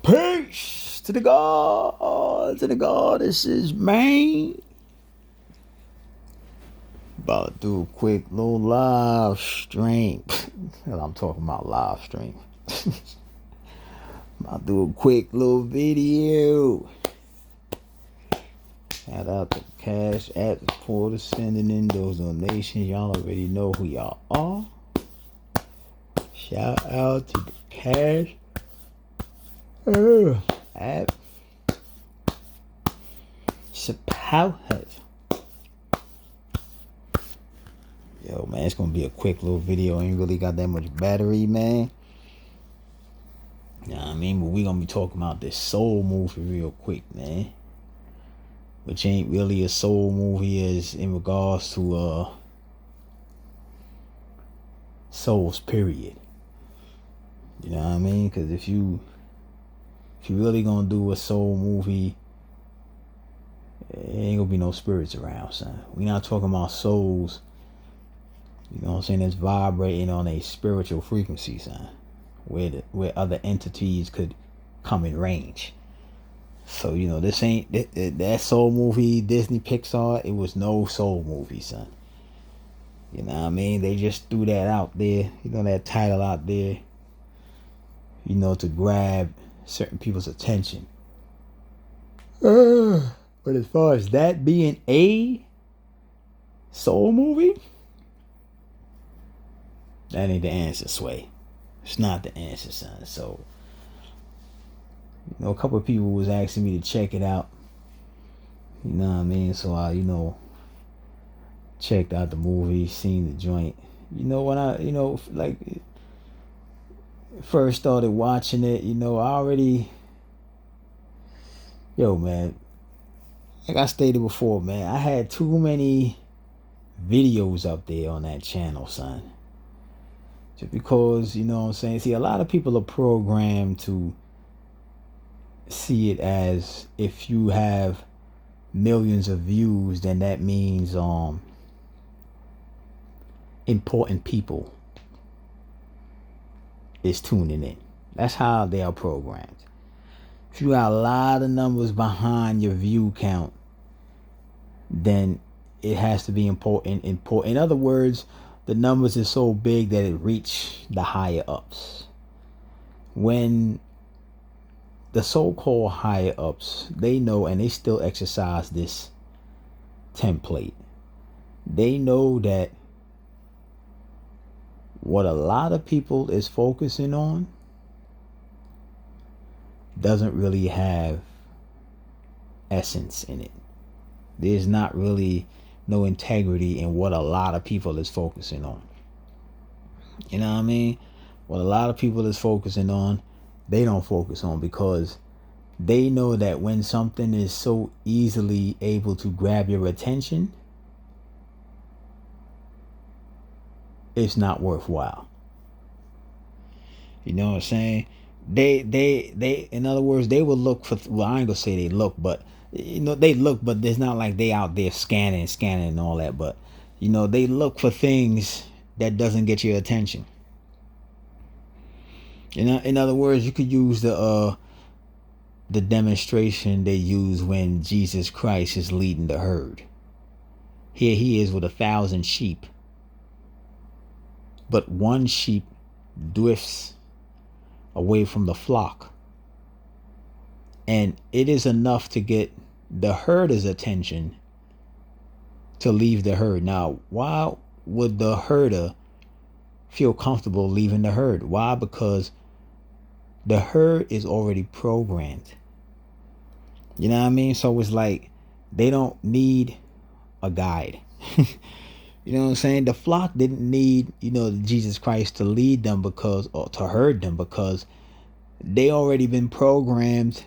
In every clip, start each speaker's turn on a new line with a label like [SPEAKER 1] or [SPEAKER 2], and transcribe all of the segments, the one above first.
[SPEAKER 1] Peace to the gods and the goddesses, man. About to do a quick little live stream. Hell, I'm talking about live stream. About to do a quick little video. Shout out to Cash App supporters sending in those donations. Y'all already know who y'all are. Shout out to the Cash App supporters. Yo, man, it's gonna be a quick little video. Ain't really got that much battery, man. You know what I mean? But we gonna be talking about this soul movie real quick, man. Which ain't really a soul movie as in regards to souls, period. You know what I mean? Because if you really gonna do a soul movie, it ain't gonna be no spirits around, son. We not talking about souls, you know what I'm saying, that's vibrating on a spiritual frequency, son, where other entities could come in range. So, you know, this ain't that soul movie, Disney Pixar, it was no soul movie, son. You know what I mean? They just threw that out there, you know, that title out there, you know, to grab certain people's attention. But as far as that being a soul movie, that ain't the answer, Sway. It's not the answer, son. So, you know, a couple of people was asking me to check it out. You know what I mean? So I, you know, checked out the movie, seen the joint. You know, when I, you know, like, first started watching it, you know, I already, yo, man, like I stated before, man, I had too many videos up there on that channel, son. Just because, you know what I'm saying? See, a lot of people are programmed to see it as if you have millions of views, then that means important people is tuning in. That's how they are programmed. If you got a lot of numbers behind your view count, then it has to be important. In other words, the numbers are so big that it reach the higher ups. When the so-called higher ups, they know, and they still exercise this template. They know that what a lot of people is focusing on doesn't really have essence in it. There's not really no integrity in what a lot of people is focusing on. You know what I mean? What a lot of people is focusing on, they don't focus on, because they know that when something is so easily able to grab your attention, it's not worthwhile. You know what I'm saying? They in other words, they will look for, well, I ain't gonna say they look, but you know, they look, but it's not like they out there scanning and all that, but you know, they look for things that doesn't get your attention. You know, in other words, you could use the demonstration they use when Jesus Christ is leading the herd. Here he is with 1,000 sheep, but one sheep drifts away from the flock, and it is enough to get the herder's attention to leave the herd. Now, why would the herder feel comfortable leaving the herd? Why? Because the herd is already programmed. You know what I mean? So it's like they don't need a guide. You know what I'm saying? The flock didn't need, you know, Jesus Christ to lead them because, or to herd them, because they already been programmed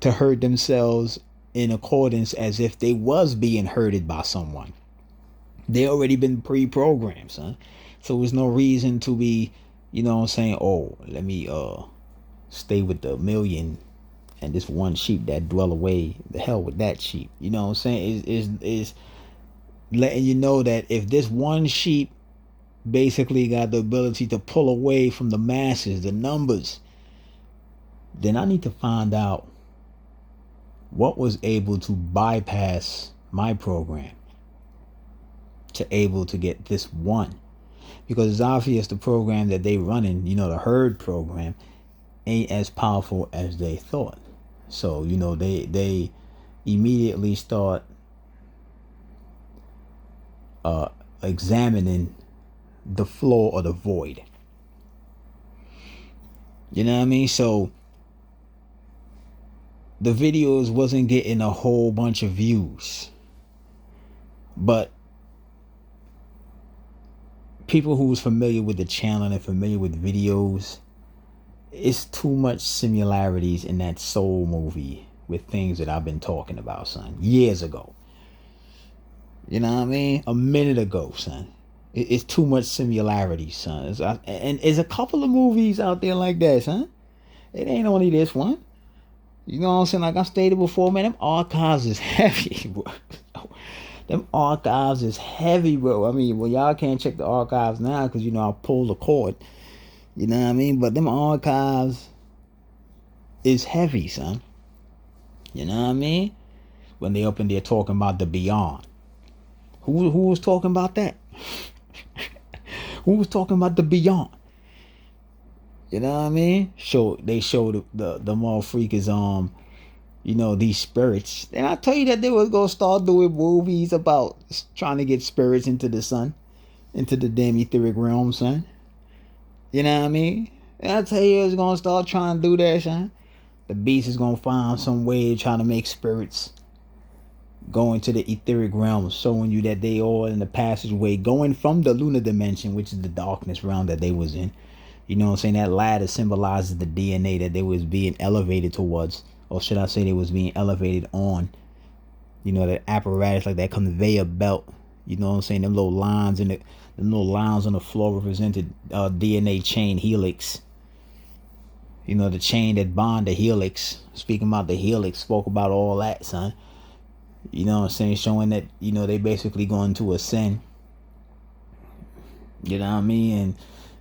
[SPEAKER 1] to herd themselves in accordance as if they was being herded by someone. They already been pre-programmed, son. So there's no reason to be, you know what I'm saying, oh, let me stay with the million and this one sheep that dwell away. The hell with that sheep. You know what I'm saying? Is letting you know that if this one sheep basically got the ability to pull away from the masses, the numbers, then I need to find out what was able to bypass my program to able to get this one. Because it's obvious the program that they running, the herd program, ain't as powerful as they thought. So, they immediately start examining the floor or the void. You know what I mean? So the videos wasn't getting a whole bunch of views, but people who was familiar with the channel and familiar with videos, it's too much similarities in that Soul movie with things that I've been talking about, son, years ago. You know what I mean? A minute ago, son. It's too much similarities, son. And there's a couple of movies out there like that, son. It ain't only this one. You know what I'm saying? Like I stated before, man, them archives is heavy, bro. Them archives is heavy, bro. I mean, well, y'all can't check the archives now because, I pulled the cord. You know what I mean? But them archives is heavy, son. You know what I mean? When they up in there talking about the beyond. Who was talking about that? Who was talking about the beyond? You know what I mean? They showed the more freak is these spirits. And I tell you that they was gonna start doing movies about trying to get spirits into the sun, into the damn etheric realm, son. You know what I mean? And I tell you, it's gonna start trying to do that, son. The beast is gonna find some way to try to make spirits go into the etheric realm, showing you that they all in the passageway going from the lunar dimension, which is the darkness realm that they was in. You know what I'm saying? That ladder symbolizes the DNA that they was being elevated towards, or should I say they was being elevated on. That apparatus, like that conveyor belt. You know what I'm saying? Them little lines them little lines on the floor represented DNA chain helix. The chain that bond the helix. Speaking about the helix, spoke about all that, son. You know what I'm saying? Showing that, they basically going to ascend. You know what I mean?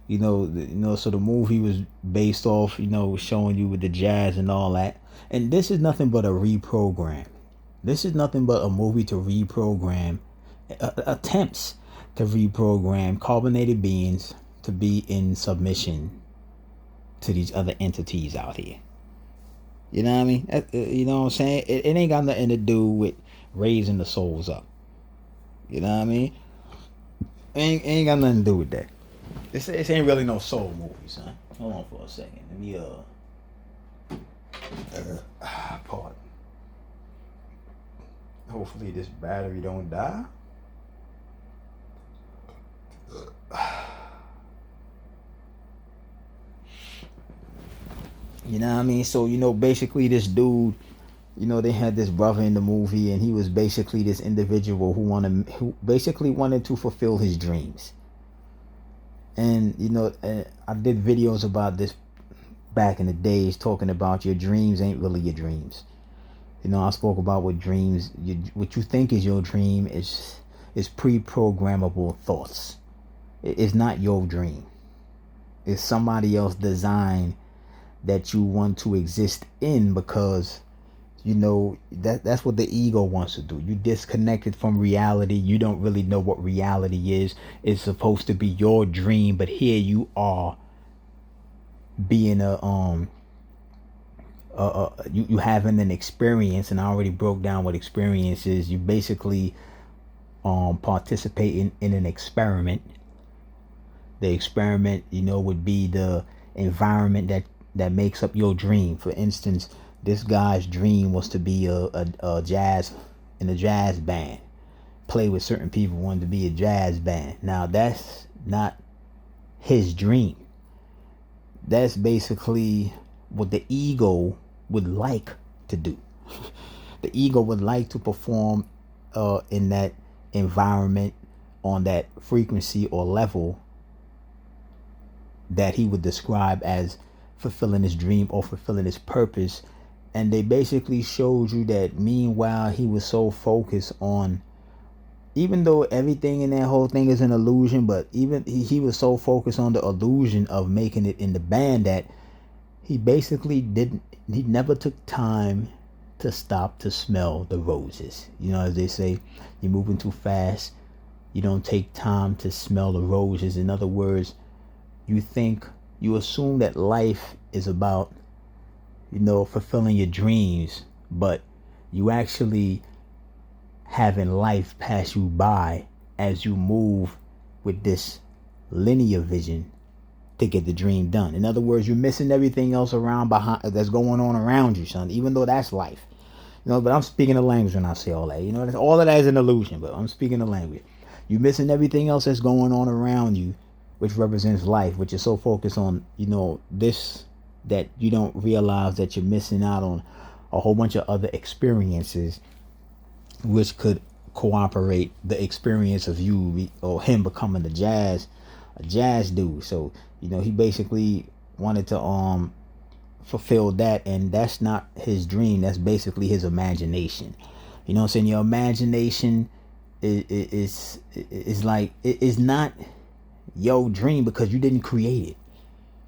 [SPEAKER 1] And, so the movie was based off, showing you with the jazz and all that. And this is nothing but a reprogram. This is nothing but a movie to reprogram, attempts to reprogram carbonated beings to be in submission to these other entities out here. You know what I mean? You know what I'm saying? It ain't got nothing to do with raising the souls up. You know what I mean? Ain't got nothing to do with that. This ain't really no soul movie, son. Hold on for a second. Let me pardon. Hopefully this battery don't die. You know what I mean? So, basically this dude, they had this brother in the movie, and he was basically this individual who basically wanted to fulfill his dreams. And, I did videos about this back in the days, talking about your dreams ain't really your dreams. I spoke about what dreams, what you think is your dream is pre-programmable thoughts. It's not your dream. It's somebody else's design that you want to exist in, because that's what the ego wants to do. You disconnected from reality. You don't really know what reality is. It's supposed to be your dream, but here you are being you having an experience. And I already broke down what experience is. You basically participating in an experiment. The experiment, would be the environment that makes up your dream. For instance, this guy's dream was to be a jazz in a jazz band, play with certain people, wanted to be a jazz band. Now that's not his dream. That's basically what the ego would like to do. The ego would like to perform in that environment, on that frequency or level that he would describe as fulfilling his dream or fulfilling his purpose. And they basically showed you that meanwhile he was so focused on, even though everything in that whole thing is an illusion, but even he was so focused on the illusion of making it in the band that he basically didn't, he never took time to stop to smell the roses. You know, as they say, you're moving too fast. You don't take time to smell the roses. In other words, you assume that life is about, fulfilling your dreams, but you actually having life pass you by as you move with this linear vision to get the dream done. In other words, you're missing everything else around behind that's going on around you, son, even though that's life. But I'm speaking the language when I say all that. All of that is an illusion, but I'm speaking the language. You're missing everything else that's going on around you, which represents life, which is so focused on, this, that you don't realize that you're missing out on a whole bunch of other experiences which could cooperate the experience of you or him becoming a jazz dude. So, he basically wanted to fulfill that, and that's not his dream. That's basically his imagination. You know what I'm saying? Your imagination is like, it is not your dream because you didn't create it.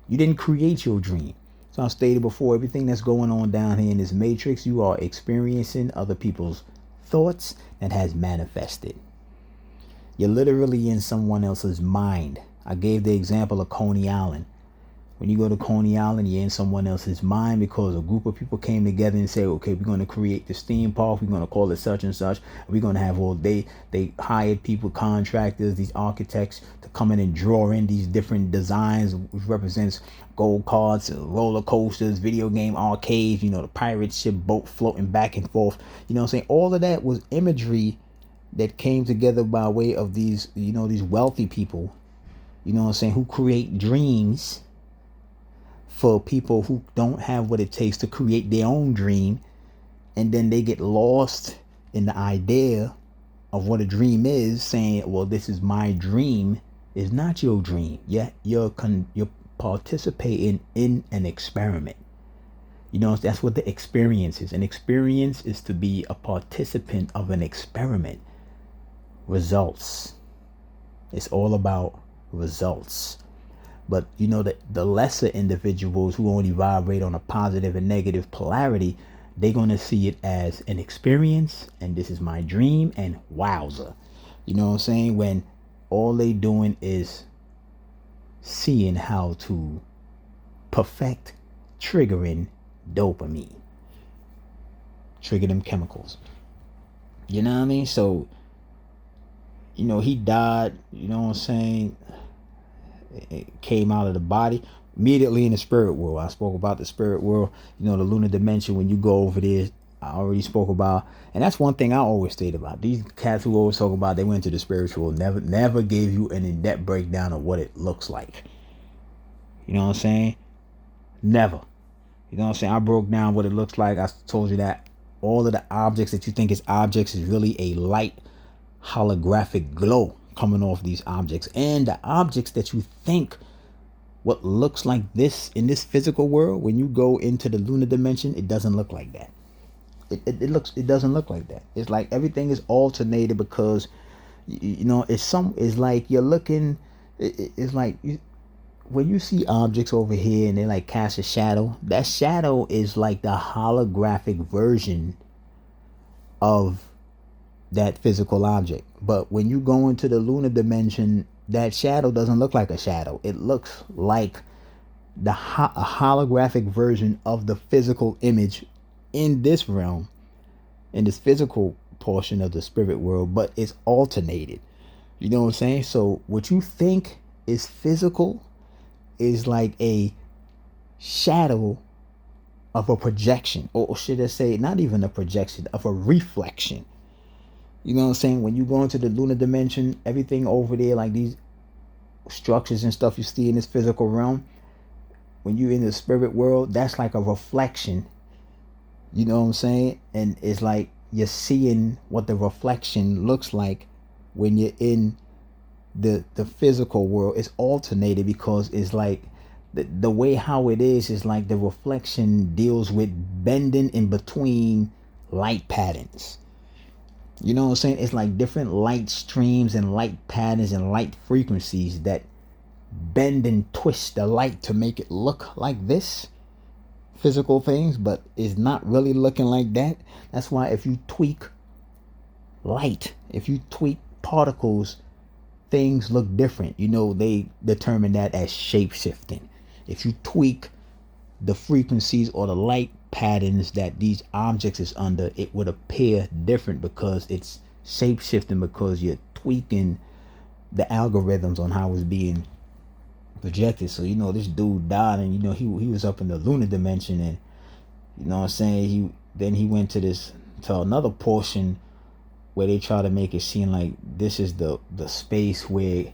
[SPEAKER 1] You didn't create your dream. So I stated before, everything that's going on down here in this matrix, you are experiencing other people's thoughts that has manifested. You're literally in someone else's mind. I gave the example of Coney Island. When you go to Coney Island, you're in someone else's mind because a group of people came together and said, okay, we're going to create this theme park. We're going to call it such and such. We're going to have they hired people, contractors, these architects to come in and draw in these different designs, which represents gold cards, roller coasters, video game arcades, the pirate ship boat floating back and forth. You know what I'm saying? All of that was imagery that came together by way of these, these wealthy people, who create dreams for people who don't have what it takes to create their own dream. And then they get lost in the idea of what a dream is, saying, well, this is my dream. Is not your dream. Yet you're participating in an experiment. That's what the experience is. An experience is to be a participant of an experiment. Results. It's all about results. But that the lesser individuals who only vibrate on a positive and negative polarity, they're going to see it as an experience, and this is my dream, and wowza. You know what I'm saying? When all they doing is seeing how to perfect triggering dopamine. Trigger them chemicals. You know what I mean? So, he died, you know what I'm saying? It came out of the body immediately in the spirit world. I spoke about the spirit world, the lunar dimension. When you go over there, I already spoke about, and that's one thing I always state about these cats who always talk about they went to the spiritual, never gave you an in-depth breakdown of what it looks like. You know what I'm saying? Never. You know what I'm saying? I broke down what it looks like. I told you that all of the objects that you think is objects is really a light holographic glow coming off these objects. And the objects that you think what looks like this in this physical world, when you go into the lunar dimension, it doesn't look like that. It doesn't look like that. It's like everything is alternated because it's like you're looking, it's like when you see objects over here and they like cast a shadow, that shadow is like the holographic version of that physical object. But when you go into the lunar dimension, that shadow doesn't look like a shadow. It looks like a holographic version of the physical image in this realm, in this physical portion of the spirit world, but it's alternated. You know what I'm saying? So what you think is physical is like a shadow of a projection, or should I say not even a projection, of a reflection. You know what I'm saying? When you go into the lunar dimension, everything over there, like these structures and stuff you see in this physical realm, when you're in the spirit world, that's like a reflection. You know what I'm saying? And it's like you're seeing what the reflection looks like when you're in the physical world. It's alternated because it's like the way how it is like the reflection deals with bending in between light patterns. You know what I'm saying? It's like different light streams and light patterns and light frequencies that bend and twist the light to make it look like this. physical things, but it's not really looking like that. That's why if you tweak light, if you tweak particles, things look different. They determine that as shape shifting. If you tweak the frequencies or the light patterns that these objects is under, it would appear different because it's shape shifting, because you're tweaking the algorithms on how it's being projected. So this dude died, and he was up in the lunar dimension, and what I'm saying, he went to another portion where they try to make it seem like this is the space where,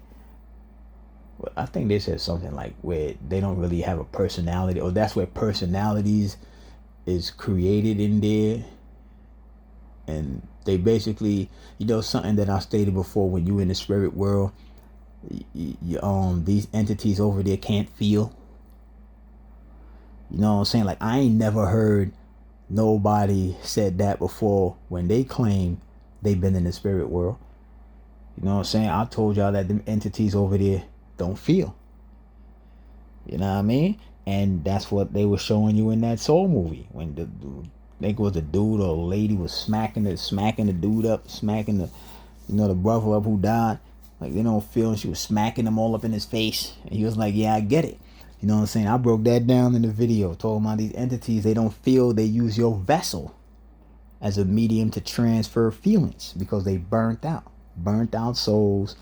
[SPEAKER 1] I think they said something like where they don't really have a personality, or that's where personalities is created in there. And they basically, something that I stated before, when you in the spirit world, these entities over there can't feel. You know what I'm saying? Like, I ain't never heard nobody said that before when they claim they've been in the spirit world. You know what I'm saying? I told y'all that them entities over there don't feel. You know what I mean? And that's what they were showing you in that Soul movie, when I think it was the dude or lady was smacking the dude up, smacking the brother up who died. Like, they don't feel, and she was smacking him all up in his face, and he was like, yeah, I get it. You know what I'm saying? I broke that down in the video, talking about these entities. They don't feel. They use your vessel as a medium to transfer feelings, because they burnt out souls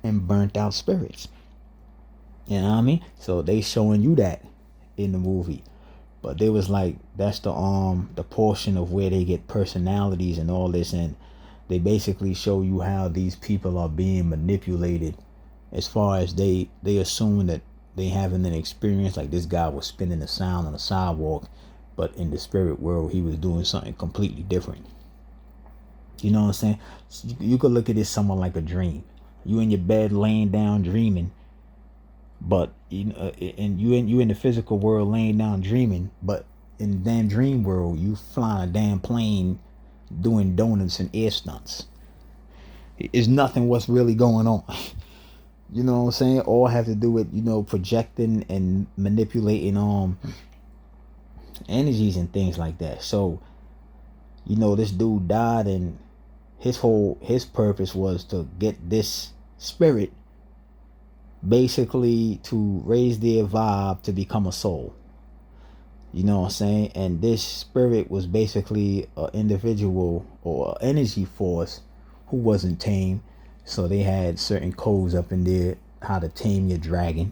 [SPEAKER 1] and burnt out spirits. You know what I mean? So they showing you that in the movie. But they was like, that's the portion of where they get personalities and all this, and they basically show you how these people are being manipulated, as far as they assume that they having an experience. Like, this guy was spinning a sound on the sidewalk, but in the spirit world he was doing something completely different. You know what I'm saying? So you could look at this somewhat like a dream. You in your bed laying down dreaming, but and you in the physical world laying down dreaming, but in the damn dream world you flying a damn plane, doing donuts and air stunts. It's nothing what's really going on. You know what I'm saying? All have to do with projecting and manipulating energies and things like that. So this dude died, and his purpose was to get this spirit basically to raise their vibe to become a soul. You know what I'm saying? And this spirit was basically an individual or an energy force who wasn't tamed. So they had certain codes up in there, how to tame your dragon.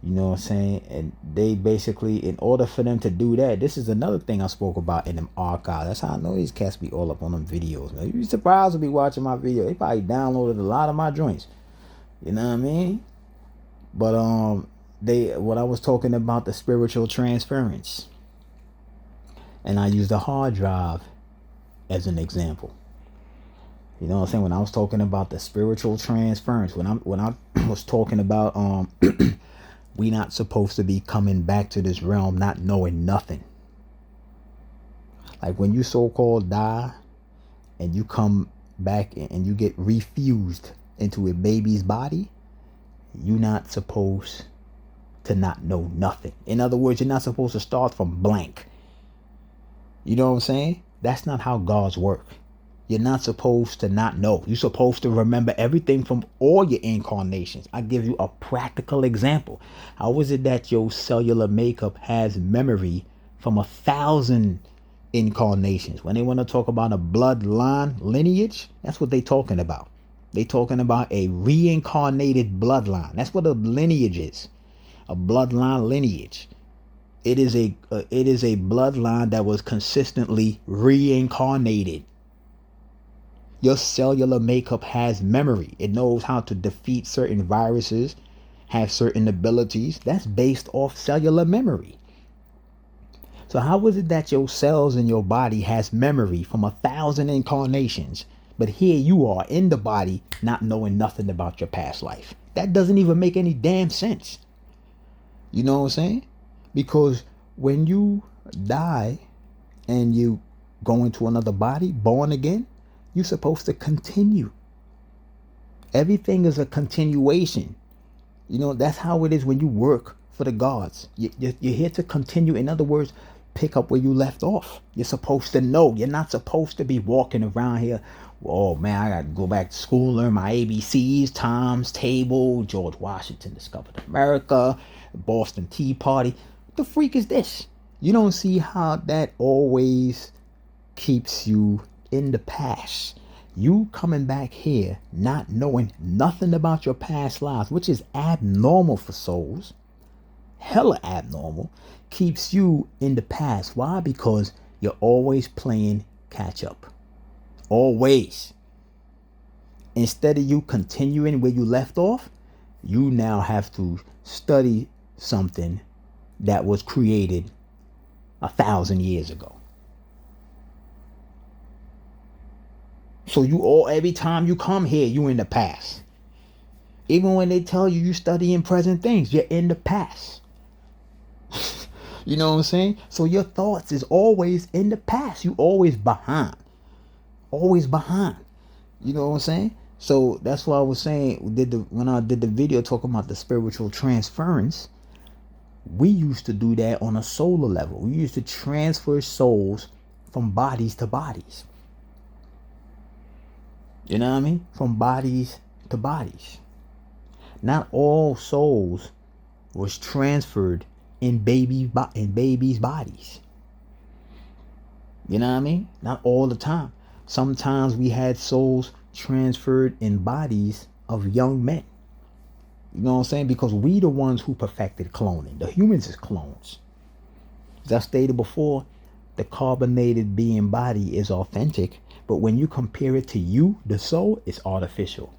[SPEAKER 1] You know what I'm saying? And they basically, in order for them to do that, this is another thing I spoke about in them archives. That's how I know these cats be all up on them videos, man. You'd be surprised to be watching my video. They probably downloaded a lot of my joints. You know what I mean? But what I was talking about, the spiritual transference, and I used the hard drive as an example. You know what I'm saying? When I was talking about the spiritual transference, when I was talking about we not supposed to be coming back to this realm not knowing nothing. Like, when you so-called die and you come back and you get refused into a baby's body, you're not supposed to not know nothing. In other words, you're not supposed to start from blank. You know what I'm saying? That's not how God's work. You're not supposed to not know. You're supposed to remember everything from all your incarnations. I give you a practical example. How is it that your cellular makeup has memory from 1,000 incarnations? When they want to talk about a bloodline lineage, that's what they talking about. They talking about a reincarnated bloodline. That's what a lineage is. A bloodline lineage. It is a bloodline that was consistently reincarnated. Your cellular makeup has memory. It knows how to defeat certain viruses, have certain abilities. That's based off cellular memory. So how is it that your cells in your body has memory from 1,000 incarnations, but here you are in the body not knowing nothing about your past life? That doesn't even make any damn sense. You know what I'm saying? Because when you die and you go into another body, born again, you're supposed to continue. Everything is a continuation. That's how it is when you work for the gods. You're here to continue. In other words, pick up where you left off. You're supposed to know. You're not supposed to be walking around here. Oh man, I got to go back to school, learn my ABCs, times table, George Washington discovered America, Boston Tea Party. What the freak is this? You don't see how that always keeps you in the past. You coming back here not knowing nothing about your past lives, which is abnormal for souls, hella abnormal, keeps you in the past. Why? Because you're always playing catch up. Always. Instead of you continuing where you left off, you now have to study something that was created 1,000 years ago. So every time you come here, you in the past. Even when they tell you studying present things, you're in the past. You know what I'm saying? So your thoughts is always in the past. You always behind. Always behind. You know what I'm saying? So that's why I was saying when I did the video talking about the spiritual transference, we used to do that on a solar level. We used to transfer souls from bodies to bodies. You know what I mean? From bodies to bodies. Not all souls was transferred in babies' bodies. You know what I mean? Not all the time. Sometimes we had souls transferred in bodies of young men. You know what I'm saying? Because we the ones who perfected cloning. The humans is clones. As I stated before, the carbonated being body is authentic. But when you compare it to you, the soul, it's artificial.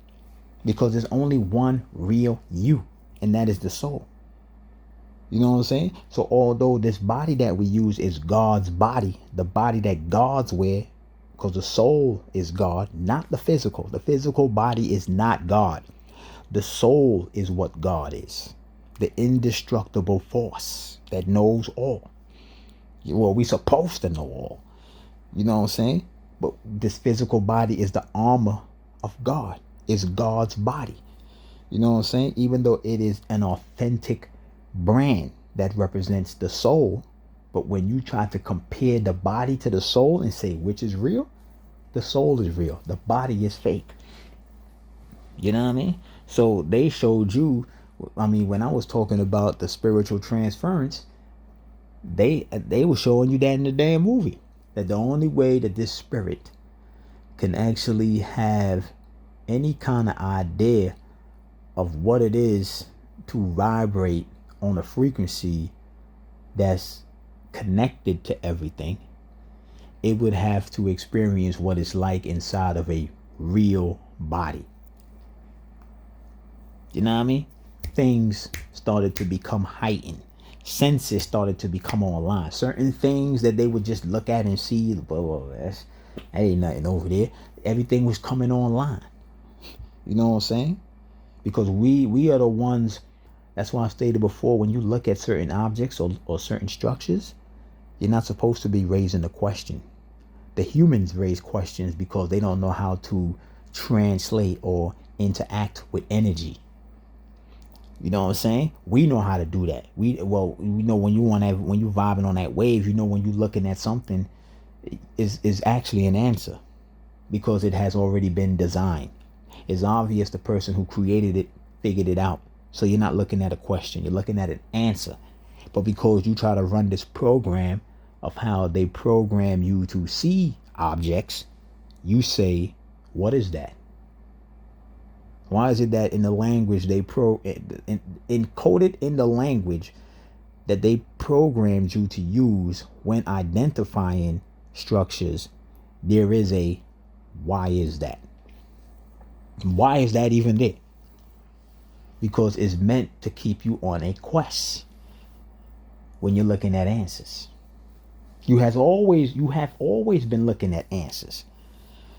[SPEAKER 1] Because there's only one real you, and that is the soul. You know what I'm saying? So although this body that we use is God's body, the body that gods wear, because the soul is God, not the physical. The physical body is not God. The soul is what God is. The indestructible force that knows all. Well, we're supposed to know all. You know what I'm saying? But this physical body is the armor of God. It's God's body. You know what I'm saying? Even though it is an authentic brand that represents the soul, but when you try to compare the body to the soul and say which is real, the soul is real. The body is fake. You know what I mean? So they showed you, when I was talking about the spiritual transference, they were showing you that in the damn movie. That the only way that this spirit can actually have any kind of idea of what it is to vibrate on a frequency that's connected to everything, it would have to experience what it's like inside of a real body. You know what I mean? Things started to become heightened. Senses started to become online. Certain things that they would just look at and see, that ain't nothing over there. Everything was coming online. You know what I'm saying? Because we are the ones. That's why I stated before, when you look at certain objects or certain structures, you're not supposed to be raising a question. The humans raise questions because they don't know how to translate or interact with energy. You know what I'm saying? We know how to do that. We know when you vibing on that wave, when you're looking at something is actually an answer because it has already been designed. It's obvious the person who created it figured it out. So you're not looking at a question, you're looking at an answer. But because you try to run this program of how they program you to see objects, you say, what is that? Why is it that in the language encoded in the language that they programmed you to use when identifying structures, there is a why is that? Why is that even there? Because it's meant to keep you on a quest when you're looking at answers. You have always been looking at answers.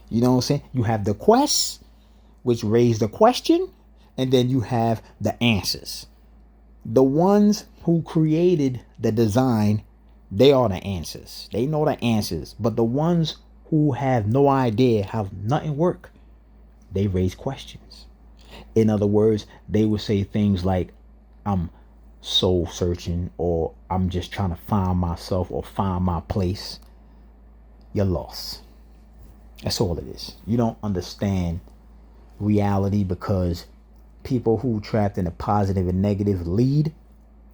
[SPEAKER 1] You know what I'm saying? You have the quest, which raise the question, and then you have the answers. The ones who created the design, they are the answers. They know the answers. But the ones who have no idea how nothing work, they raise questions. In other words, they would say things like, soul searching, or I'm just trying to find myself or find my place, you're lost. That's all it is. You don't understand reality, because people who trapped in a positive and negative lead,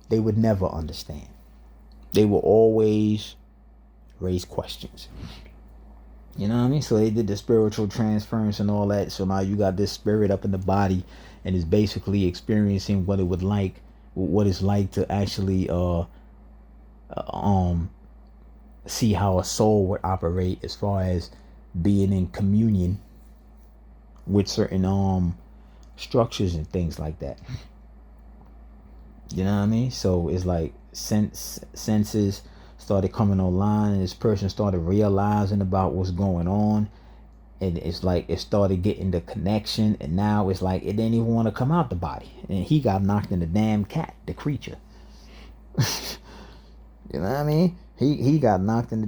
[SPEAKER 1] they would never understand. They will always raise questions. You know what I mean? So they did the spiritual transference and all that. So now you got this spirit up in the body and is basically experiencing what it's like to actually see how a soul would operate as far as being in communion with certain structures and things like that. You know what I mean? So it's like senses started coming online, and this person started realizing about what's going on, and it's like it started getting the connection, and now it's like it didn't even want to come out the body, and he got knocked in the damn cat, the creature. You know what I mean? He got knocked in the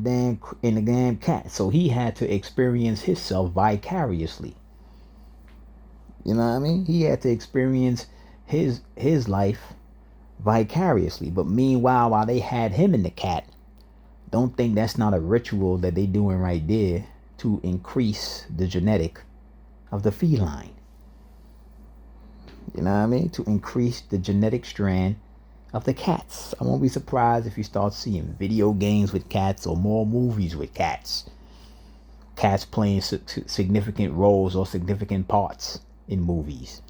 [SPEAKER 1] damn cat, so he had to experience himself vicariously. You know what I mean? He had to experience his life vicariously. But meanwhile, while they had him in the cat, don't think that's not a ritual that they doing right there to increase the genetic of the feline. You know what I mean? To increase the genetic strand of the cats. I won't be surprised if you start seeing video games with cats or more movies with cats. Cats playing significant roles or significant parts in movies,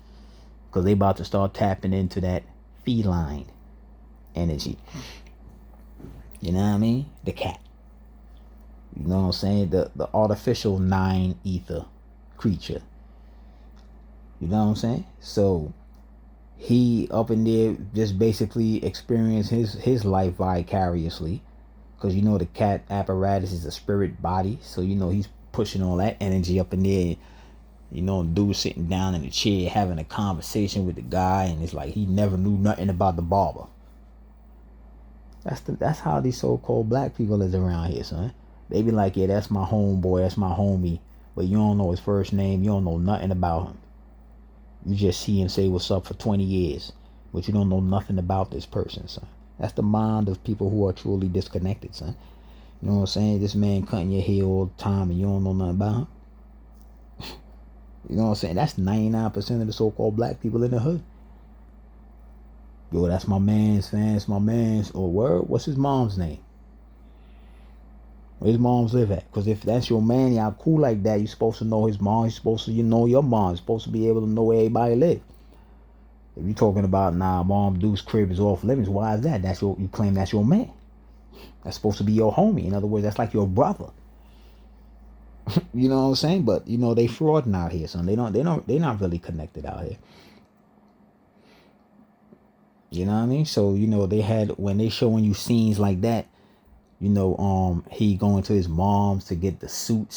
[SPEAKER 1] because they about to start tapping into that feline energy. You know what I mean? The cat. You know what I'm saying? The artificial 9 ether creature. You know what I'm saying? So he up in there just basically experienced his life vicariously, because you know the cat apparatus is a spirit body, so you know he's pushing all that energy up in there. You know, dude sitting down in the chair having a conversation with the guy, and it's like he never knew nothing about the barber. That's how these so-called black people is around here, son. They be like, yeah, that's my homeboy, that's my homie, but you don't know his first name, you don't know nothing about him. You just see him say what's up for 20 years, but you don't know nothing about this person, son. That's the mind of people who are truly disconnected, son. You know what I'm saying? This man cutting your hair all the time and you don't know nothing about him. You know what I'm saying? That's 99% of the so-called black people in the hood. Yo, that's my man's fan. That's my man's. Or word? What's his mom's name? Where his moms live at? Because if that's your man, y'all cool like that, you're supposed to know his mom. You're supposed to know your mom. You're supposed to be able to know where everybody live. If you're talking about, nah, mom dude's crib is off limits, why is that? You claim that's your man. That's supposed to be your homie. In other words, that's like your brother. You know what I'm saying? But you know they frauding out here, son. They're not really connected out here. You know what I mean? So you know they had, when they showing you scenes like that, you know, he going to his mom's to get the suit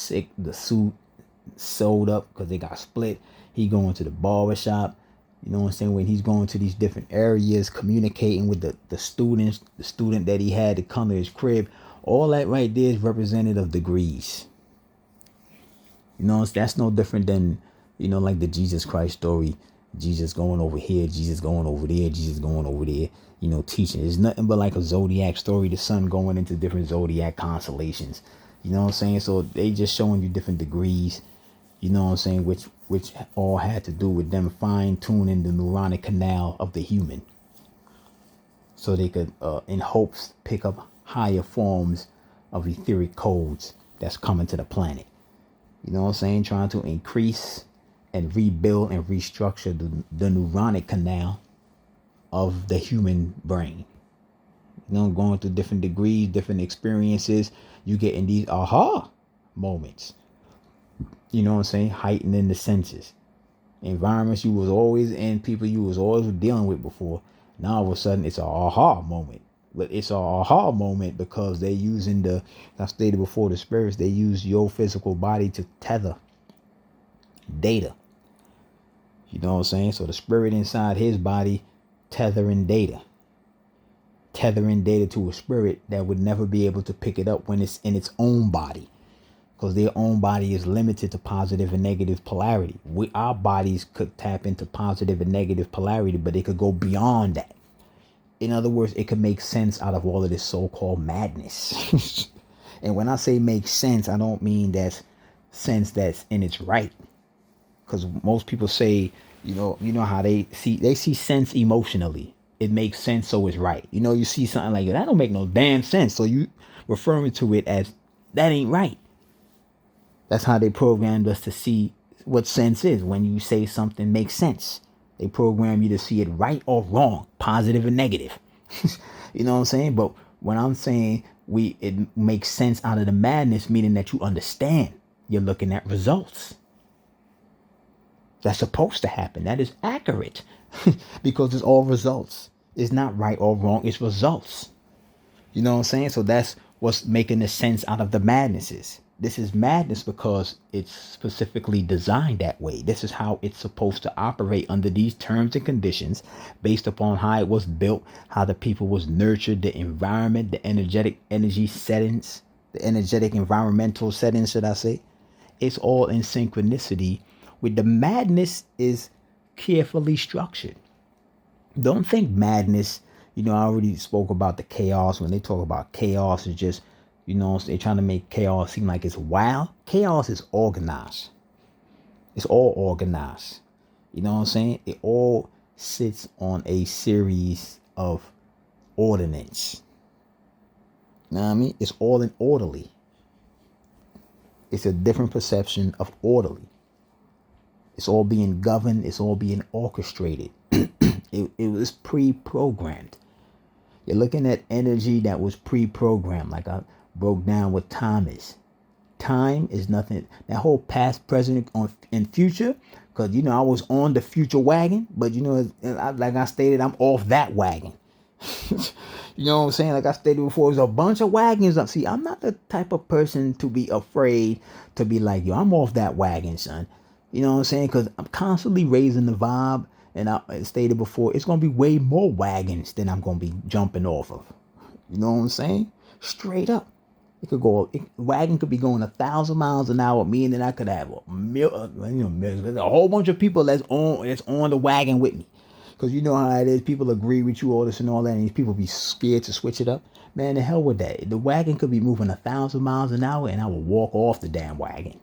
[SPEAKER 1] sewed up because they got split. He going to the barber shop. You know what I'm saying? When he's going to these different areas, communicating with the students, the student that he had to come to his crib, all that right there is representative of degrees. You know, that's no different than, you know, like the Jesus Christ story. Jesus going over here, Jesus going over there, Jesus going over there, you know, teaching. It's nothing but like a zodiac story, the sun going into different zodiac constellations. You know what I'm saying? So they just showing you different degrees, you know what I'm saying, which all had to do with them fine-tuning the neuronic canal of the human. So they could, in hopes, pick up higher forms of etheric codes that's coming to the planet. You know what I'm saying? Trying to increase and rebuild and restructure the neuronic canal of the human brain. You know, going through different degrees, different experiences, you get in these aha moments. You know what I'm saying? Heightening the senses. Environments you was always in, people you was always dealing with before. Now all of a sudden it's an aha moment. But it's an aha moment because they're using I stated before, the spirits, they use your physical body to tether data. You know what I'm saying? So the spirit inside his body tethering data to a spirit that would never be able to pick it up when it's in its own body, because their own body is limited to positive and negative polarity. Our bodies could tap into positive and negative polarity, but they could go beyond that. In other words, it can make sense out of all of this so-called madness. And when I say make sense, I don't mean that's sense that's in its right. Because most people say, you know how they see sense emotionally. It makes sense, so it's right. You see something like that don't make no damn sense, so you referring to it as that ain't right. That's how they programmed us to see what sense is. When you say something makes sense, they program you to see it right or wrong, positive or negative. You know what I'm saying? But when I'm saying it makes sense out of the madness, meaning that you understand, you're looking at results. That's supposed to happen. That is accurate because it's all results. It's not right or wrong. It's results. You know what I'm saying? So that's what's making the sense out of the madnesses. This is madness because it's specifically designed that way. This is how it's supposed to operate under these terms and conditions based upon how it was built, how the people was nurtured, the environment, the energetic energy settings, the energetic environmental settings, should I say. It's all in synchronicity with the madness is carefully structured. Don't think madness, I already spoke about the chaos. When they talk about chaos, it's just, they're trying to make chaos seem like it's wild. Chaos is organized. It's all organized. You know what I'm saying? It all sits on a series of ordinance. You know what I mean? It's all in orderly. It's a different perception of orderly. It's all being governed. It's all being orchestrated. It was pre-programmed. You're looking at energy that was pre-programmed, like I broke down what time is. Time is nothing. That whole past, present, and future, because, I was on the future wagon, but, like I stated, I'm off that wagon. You know what I'm saying? Like I stated before, there's a bunch of wagons up. See, I'm not the type of person to be afraid to be like, yo, I'm off that wagon, son. You know what I'm saying? Because I'm constantly raising the vibe. And I stated before, it's going to be way more wagons than I'm going to be jumping off of. You know what I'm saying? Straight up. Wagon could be going 1,000 miles an hour, meaning that I could have a whole bunch of people that's on the wagon with me. Because you know how it is. People agree with you, all this and all that. And these people be scared to switch it up. Man, the hell with that. The wagon could be moving 1,000 miles an hour and I will walk off the damn wagon.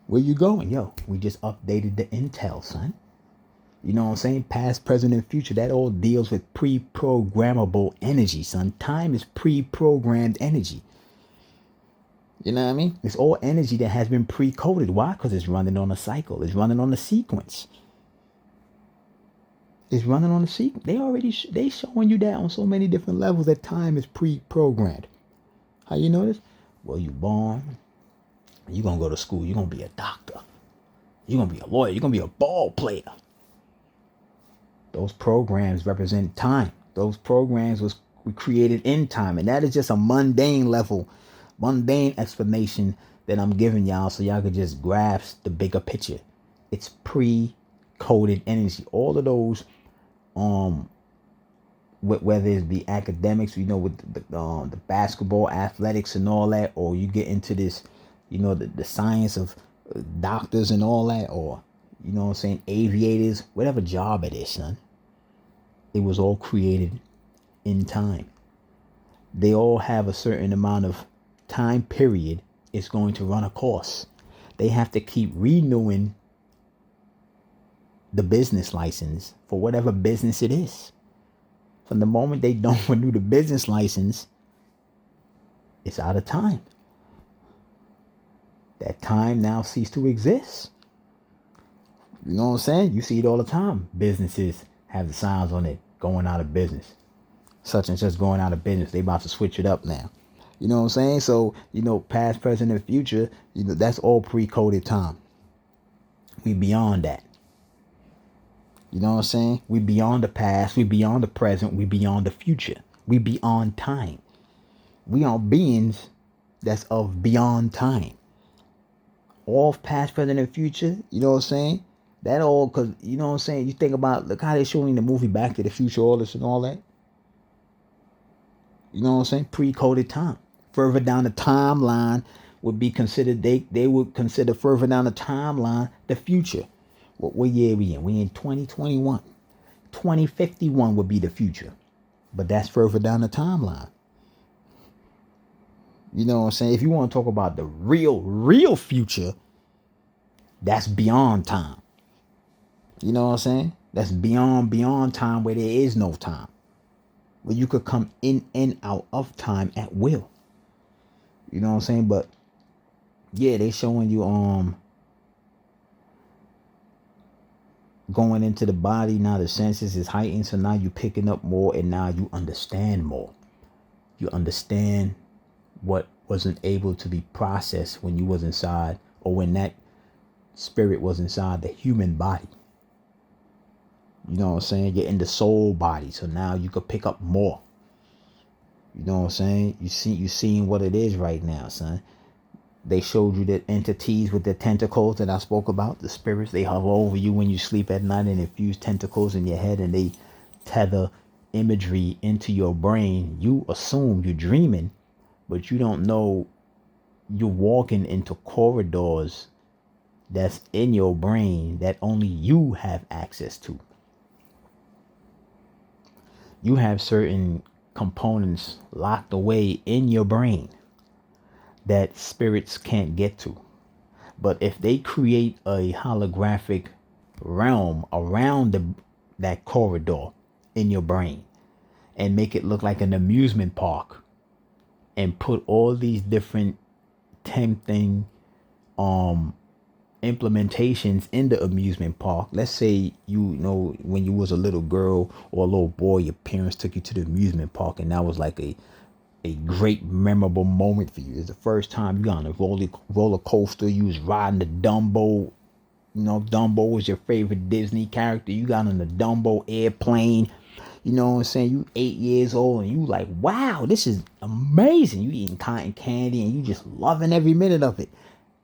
[SPEAKER 1] Where you going? Yo, we just updated the intel, son. You know what I'm saying? Past, present, and future. That all deals with pre-programmable energy, son. Time is pre-programmed energy. You know what I mean? It's all energy that has been pre-coded. Why? Because it's running on a cycle. It's running on a sequence. It's running on a sequence. They showing you that on so many different levels that time is pre-programmed. How you know this? Well, you born. You're going to go to school. You're going to be a doctor. You're going to be a lawyer. You're going to be a ball player. Those programs represent time. Those programs was created in time. And that is just a mundane explanation that I'm giving y'all so y'all could just grasp the bigger picture. It's pre-coded energy. All of those, whether it be academics, with the basketball, athletics and all that, or you get into this, the science of doctors and all that, or, aviators, whatever job it is, son. It was all created in time. They all have a certain amount of time period it's going to run a course. They have to keep renewing the business license for whatever business it is. From the moment they don't renew the business license, it's out of time. That time now ceased to exist. You know what I'm saying? You see it all the time. Businesses have the signs on it, going out of business. Such and such going out of business. They about to switch it up now. You know what I'm saying? So, past, present, and future, that's all pre-coded time. We beyond that. You know what I'm saying? We beyond the past. We beyond the present. We beyond the future. We beyond time. We are beings that's of beyond time. All past, present, and future. You know what I'm saying? That all, because, you know what I'm saying? You think about, look how they're showing the movie Back to the Future, all this and all that. You know what I'm saying? Pre-coded time. Further down the timeline would be considered, they would consider further down the timeline the future. What year are we in? We in 2021. 2051 would be the future. But that's further down the timeline. You know what I'm saying? If you want to talk about the real future, that's beyond time. You know what I'm saying? That's beyond time, where there is no time. Where you could come in and out of time at will. You know what I'm saying? But yeah, they showing you going into the body. Now the senses is heightened, so now you picking up more, and now you understand more. You understand what wasn't able to be processed when you was inside, or when that spirit was inside the human body. You know what I'm saying? You're in the soul body, so now you could pick up more. You know what I'm saying? You seeing what it is right now, son. They showed you the entities with the tentacles that I spoke about. The spirits, they hover over you when you sleep at night and infuse tentacles in your head, and they tether imagery into your brain. You assume you're dreaming, but you don't know you're walking into corridors that's in your brain that only you have access to. You have certain components locked away in your brain that spirits can't get to. But if they create a holographic realm around that corridor in your brain and make it look like an amusement park, and put all these different tempting implementations in the amusement park. Let's say, you know, when you was a little girl or a little boy, your parents took you to the amusement park, and that was like a great memorable moment for you. It's the first time you got on a roller coaster. You was riding the Dumbo. You know, Dumbo was your favorite Disney character. You got on the Dumbo airplane. You know what I'm saying? You 8 years old and you like, wow, this is amazing. You eating cotton candy and you just loving every minute of it.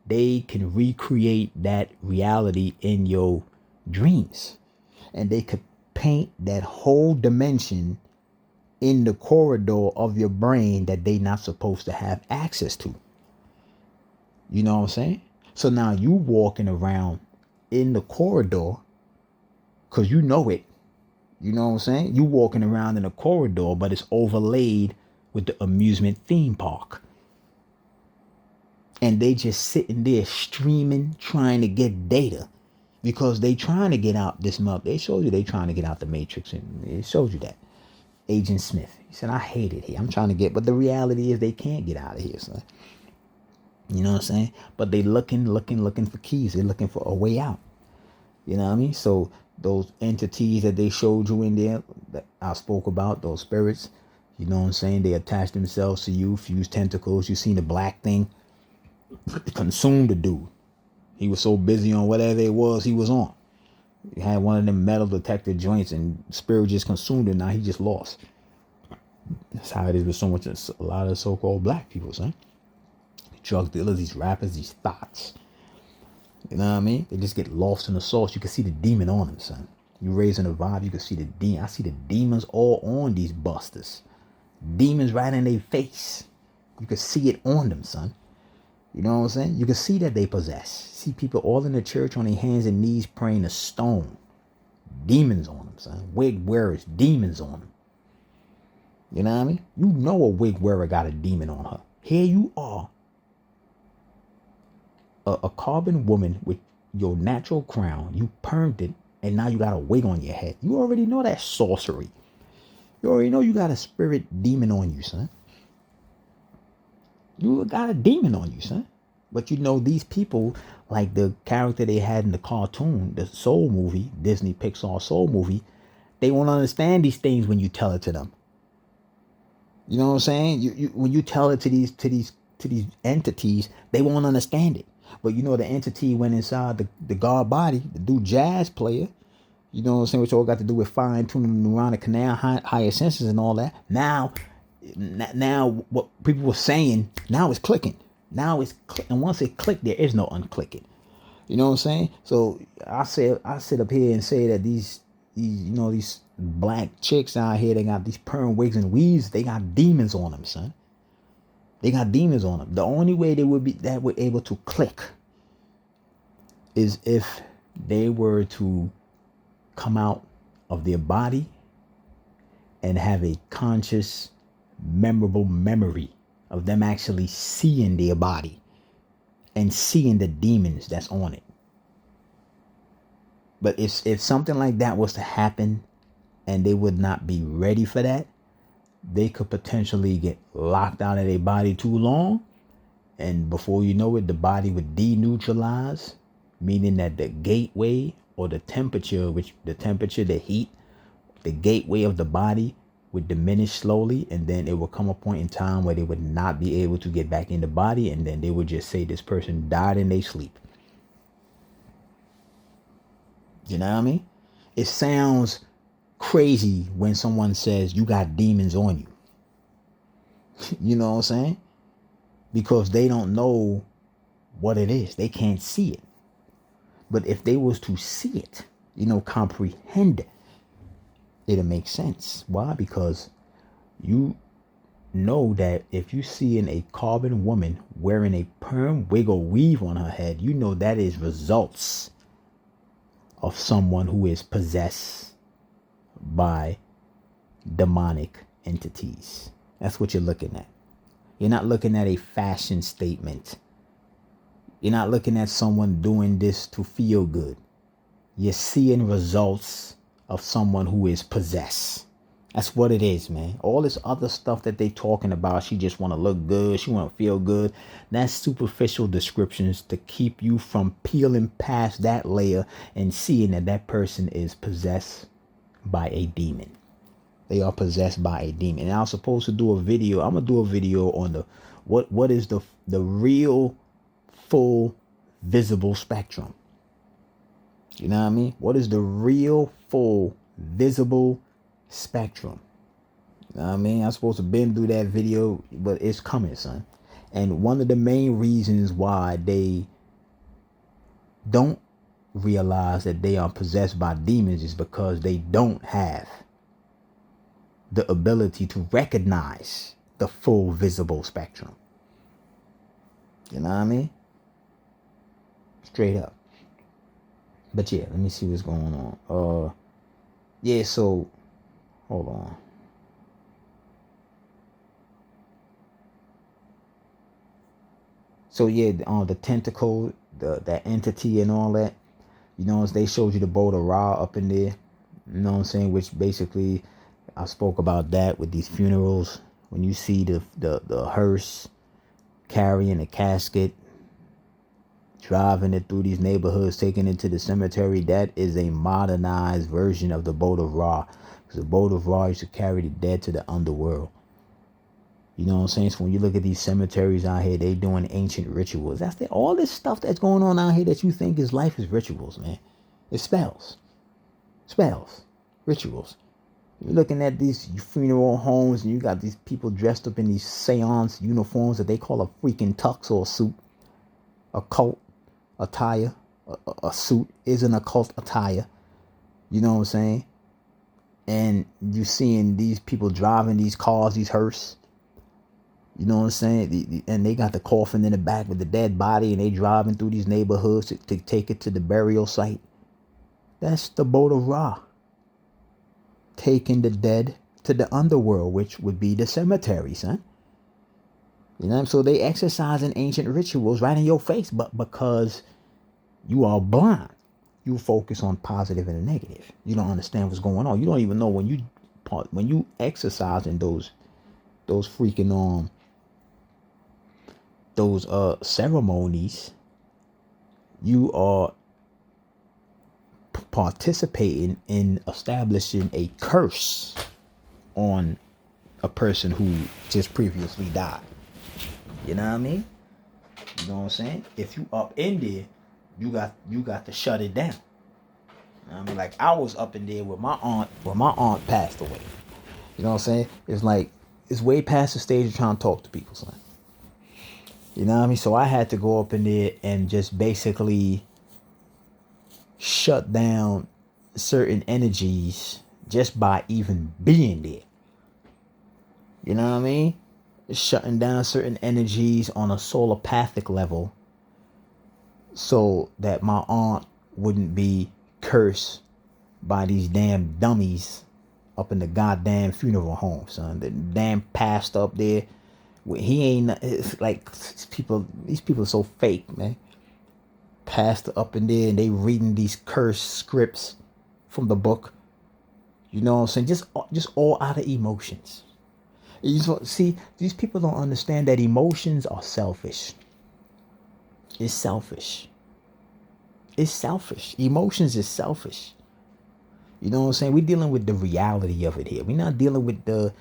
[SPEAKER 1] They can recreate that reality in your dreams. And they could paint that whole dimension in the corridor of your brain that they not supposed to have access to. You know what I'm saying? So now you walking around in the corridor because you know it. You know what I'm saying? You walking around in a corridor, but it's overlaid with the amusement theme park. And they just sitting there streaming, trying to get data, because they trying to get out this month. They showed you they trying to get out the Matrix, and it showed you that. Agent Smith, he said, I hate it here. I'm trying to get, but the reality is they can't get out of here, son. You know what I'm saying? But they looking for keys. They're looking for a way out. You know what I mean? So those entities that they showed you in there that I spoke about, those spirits, you know what I'm saying? They attach themselves to you, fuse tentacles. You seen the black thing consume the dude. He was so busy on whatever it was he was on. He had one of them metal detector joints, and spirit just consumed it. Now he just lost. That's how it is with a lot of so-called black people, son. Drug dealers, these rappers, these thoughts. You know what I mean? They just get lost in the sauce. You can see the demon on them, son. You raising a vibe, you can see the demon. I see the demons all on these busters. Demons right in their face. You can see it on them, son. You know what I'm saying? You can see that they possess. See people all in the church on their hands and knees praying to stone. Demons on them, son. Wig wearers, demons on them. You know what I mean? You know a wig wearer got a demon on her. Here you are, a carbon woman with your natural crown. You permed it, and now you got a wig on your head. You already know that's sorcery. You already know you got a spirit demon on you, son. You got a demon on you, son. But you know, these people, like the character they had in the cartoon, the Soul movie, Disney Pixar Soul movie, they won't understand these things when you tell it to them. You know what I'm saying? You when you tell it to these entities, they won't understand it. But you know, the entity went inside the god body, the dude jazz player. You know what I'm saying? Which all got to do with fine tuning the neuronic canal, higher senses, and all that. Now what people were saying, now it's clicking. And once it clicked, there is no unclicking. You know what I'm saying? So I sit up here and say that these black chicks out here, they got these perm wigs and weaves, they got demons on them, son. They got demons on them. The only way they would be able to click is if they were to come out of their body and have a conscious, memorable memory of them actually seeing their body and seeing the demons that's on it. But if something like that was to happen and they would not be ready for that, they could potentially get locked out of their body too long. And before you know it, the body would deneutralize, meaning that the gateway or the temperature, the heat, the gateway of the body would diminish slowly. And then it would come a point in time where they would not be able to get back in the body. And then they would just say this person died in their sleep. You know what I mean? It sounds crazy when someone says you got demons on you. You know what I'm saying? Because they don't know what it is. They can't see it. But if they was to see it, comprehend it, it'll make sense. Why? Because you know that if you see in a carbon woman wearing a perm wig or weave on her head, you know that is results of someone who is possessed by demonic entities. That's what you're looking at. You're not looking at a fashion statement. You're not looking at someone doing this to feel good. You're seeing results of someone who is possessed. That's what it is, man. All this other stuff that they talking about, she just want to look good, she want to feel good. That's superficial descriptions to keep you from peeling past that layer and seeing that that person is possessed by a demon. They are possessed by a demon. And I was supposed to do a video. I'm going to do a video on the what is the real full visible spectrum. You know what I mean? What is the real full visible spectrum? You know what I mean? I'm supposed to been do that video, but it's coming, son. And one of the main reasons why they don't realize that they are possessed by demons is because they don't have the ability to recognize the full visible spectrum. You know what I mean? Straight up. But yeah, let me see what's going on. Yeah, so hold on. So yeah, the tentacle, that entity and all that, they showed you the boat of Ra up in there. You know what I'm saying? Which basically, I spoke about that with these funerals. When you see the hearse carrying a casket, driving it through these neighborhoods, taking it to the cemetery, that is a modernized version of the boat of Ra. Because the boat of Ra used to carry the dead to the underworld. You know what I'm saying? So when you look at these cemeteries out here, they doing ancient rituals. All this stuff that's going on out here that you think is life is rituals, man. It's spells, rituals. You're looking at these funeral homes and you got these people dressed up in these seance uniforms that they call a freaking tux or a suit. Occult attire. A suit is an occult attire. You know what I'm saying? And you're seeing these people driving these cars, these hearse. You know what I'm saying? And they got the coffin in the back with the dead body and they driving through these neighborhoods to take it to the burial site. That's the boat of Ra. Taking the dead to the underworld, which would be the cemetery, son. You know what I'm saying? So they exercising ancient rituals right in your face, but because you are blind, you focus on positive and the negative. You don't understand what's going on. You don't even know when you exercise in those freaking those ceremonies, you are participating in establishing a curse on a person who just previously died. You know what I mean? You know what I'm saying? If you up in there, you got to shut it down. You know what I mean? Like I was up in there with my aunt when my aunt passed away. You know what I'm saying? It's like it's way past the stage of trying to talk to people, son. You know what I mean? So I had to go up in there and just basically shut down certain energies just by even being there. You know what I mean? Shutting down certain energies on a solopathic level so that my aunt wouldn't be cursed by these damn dummies up in the goddamn funeral home, son. The damn pastor up there, he ain't. It's like these people are so fake, man. Pastor up in there and they reading these cursed scripts from the book. You know what I'm saying? Just all out of emotions. See, these people don't understand that emotions are selfish. It's selfish. It's selfish. Emotions is selfish. You know what I'm saying? We're dealing with the reality of it here. We're not dealing with the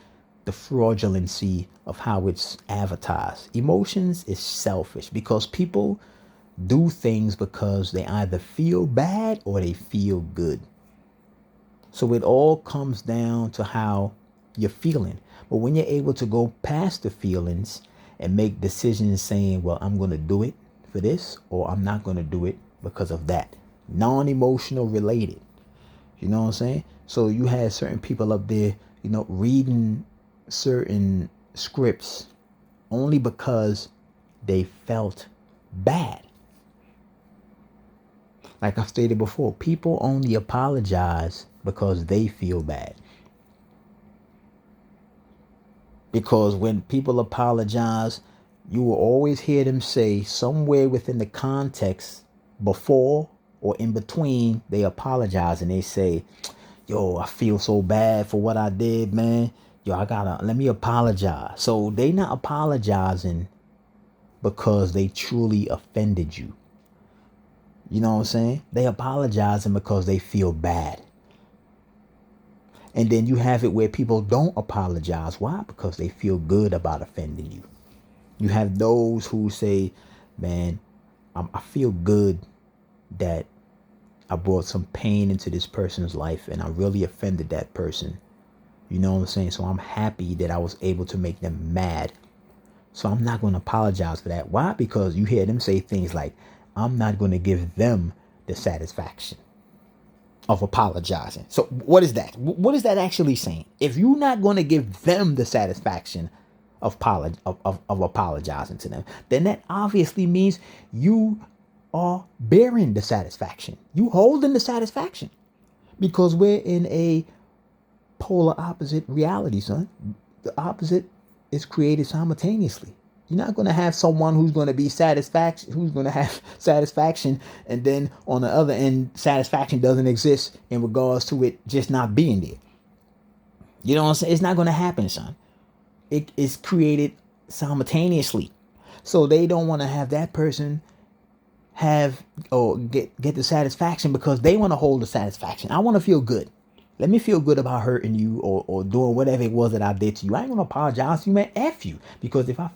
[SPEAKER 1] fraudulency of how it's advertised. Emotions is selfish because people do things because they either feel bad or they feel good. So it all comes down to how you're feeling. But when you're able to go past the feelings and make decisions saying, well, I'm going to do it for this, or I'm not going to do it because of that. Non-emotional related. You know what I'm saying? So you had certain people up there, reading certain scripts only because they felt bad. Like I've stated before, people only apologize because they feel bad. Because when people apologize, you will always hear them say somewhere within the context before or in between they apologize and they say, yo, I feel so bad for what I did, man. Yo, let me apologize. So they not apologizing because they truly offended you. You know what I'm saying? They apologizing because they feel bad. And then you have it where people don't apologize. Why? Because they feel good about offending you. You have those who say, man, I feel good that I brought some pain into this person's life and I really offended that person. You know what I'm saying? So I'm happy that I was able to make them mad. So I'm not going to apologize for that. Why? Because you hear them say things like, I'm not going to give them the satisfaction of apologizing. So what is that? What is that actually saying? If you're not going to give them the satisfaction of apologizing to them, then that obviously means you are bearing the satisfaction. You holding the satisfaction, because we're in a polar opposite reality, son. The opposite is created simultaneously. You're not going to have someone who's going to be who's going to have satisfaction, and then on the other end, satisfaction doesn't exist in regards to it just not being there. You know what I'm saying? It's not going to happen, son. It is created simultaneously. So they don't want to have that person have or get the satisfaction because they want to hold the satisfaction. I want to feel good. Let me feel good about hurting you or doing whatever it was that I did to you. I ain't gonna apologize to you, man. F you. Because if I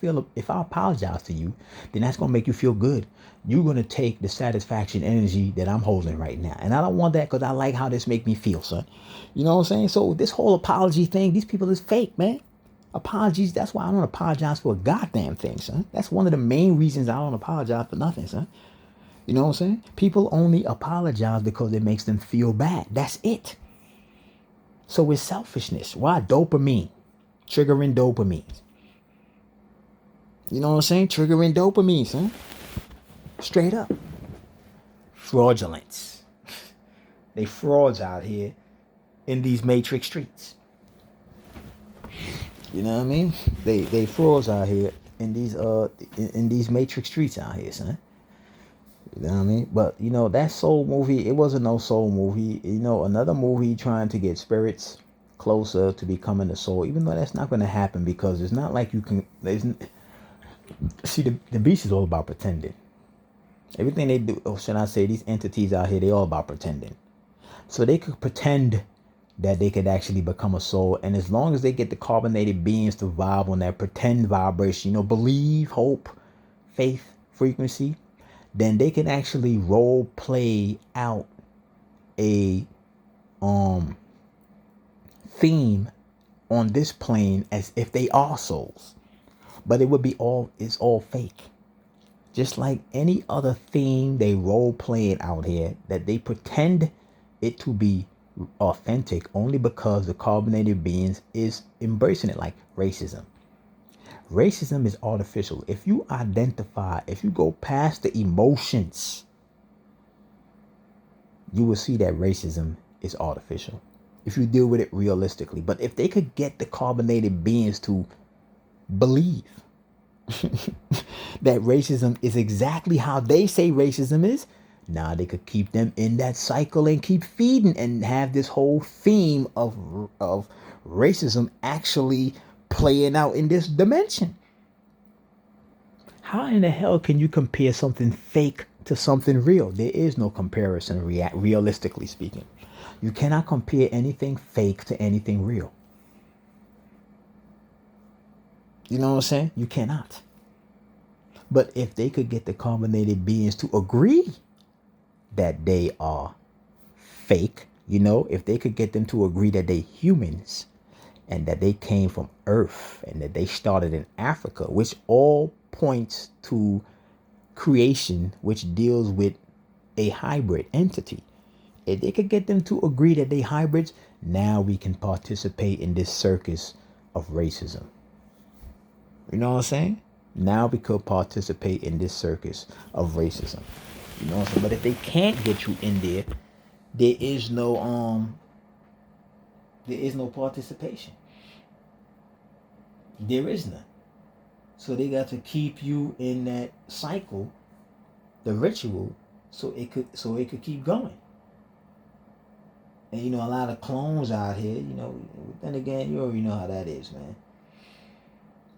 [SPEAKER 1] apologize to you, then that's gonna make you feel good. You're gonna take the satisfaction energy that I'm holding right now. And I don't want that because I like how this make me feel, son. You know what I'm saying? So this whole apology thing, these people is fake, man. Apologies, that's why I don't apologize for a goddamn thing, son. That's one of the main reasons I don't apologize for nothing, son. You know what I'm saying? People only apologize because it makes them feel bad. That's it. So it's selfishness. Why? Dopamine. Triggering dopamine. You know what I'm saying? Triggering dopamine, son. Straight up. Fraudulence. They frauds out here in these matrix streets. You know what I mean? They frauds out here in these matrix streets out here, son. You know what I mean? But, that soul movie, it wasn't no soul movie. Another movie trying to get spirits closer to becoming the soul, even though that's not going to happen because it's not like you can... See, the beast is all about pretending. Everything they do, or should I say, these entities out here, they all about pretending. So they could pretend that they could actually become a soul. And as long as they get the carbonated beings to vibe on that pretend vibration, believe, hope, faith, frequency, then they can actually role play out a theme on this plane as if they are souls. But it's all fake. Just like any other theme they role play out here, that they pretend it to be authentic only because the carbonated beings is embracing it, like racism. Racism is artificial. If you go past the emotions, you will see that racism is artificial. if you deal with it realistically. But if they could get the carbonated beings to believe that racism is exactly how they say racism is, now they could keep them in that cycle and keep feeding and have this whole theme of racism actually playing out in this dimension. How in the hell can you compare something fake to something real? There is no comparison, realistically speaking. You cannot compare anything fake to anything real. You know what I'm saying? You cannot. But if they could get the carbonated beings to agree that they are fake, if they could get them to agree that they humans and that they came from Earth and that they started in Africa, which all points to creation, which deals with a hybrid entity. If they could get them to agree that they hybrids, now we can participate in this circus of racism. You know what I'm saying? Now we could participate in this circus of racism. You know what I'm saying? But if they can't get you in there, there is no participation. There is none. So they got to keep you in that cycle, the ritual, so it could keep going. And a lot of clones out here, then again, you already know how that is, man.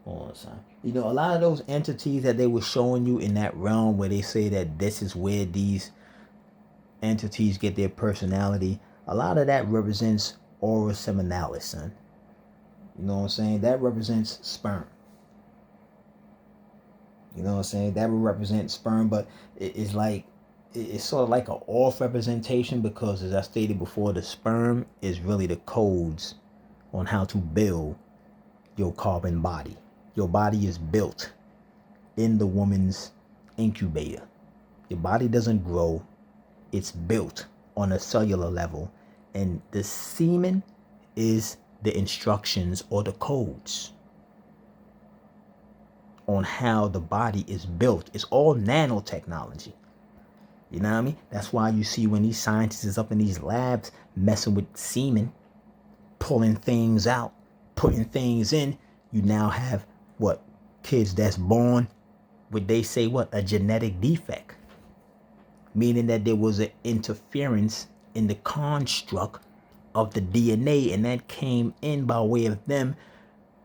[SPEAKER 1] All the time. A lot of those entities that they were showing you in that realm where they say that this is where these entities get their personality, a lot of that represents aura seminalis, son. You know what I'm saying? That represents sperm. You know what I'm saying? That would represent sperm, but it's sort of like an off representation because, as I stated before, the sperm is really the codes on how to build your carbon body. Your body is built in the woman's incubator. Your body doesn't grow. It's built on a cellular level. And the semen is the instructions or the codes on how the body is built. It's all nanotechnology. You know what I mean? That's why you see when these scientists is up in these labs messing with semen, pulling things out, putting things in, you now have what? Kids that's born with, they say what? A genetic defect. Meaning that there was an interference in the construct of the DNA, and that came in by way of them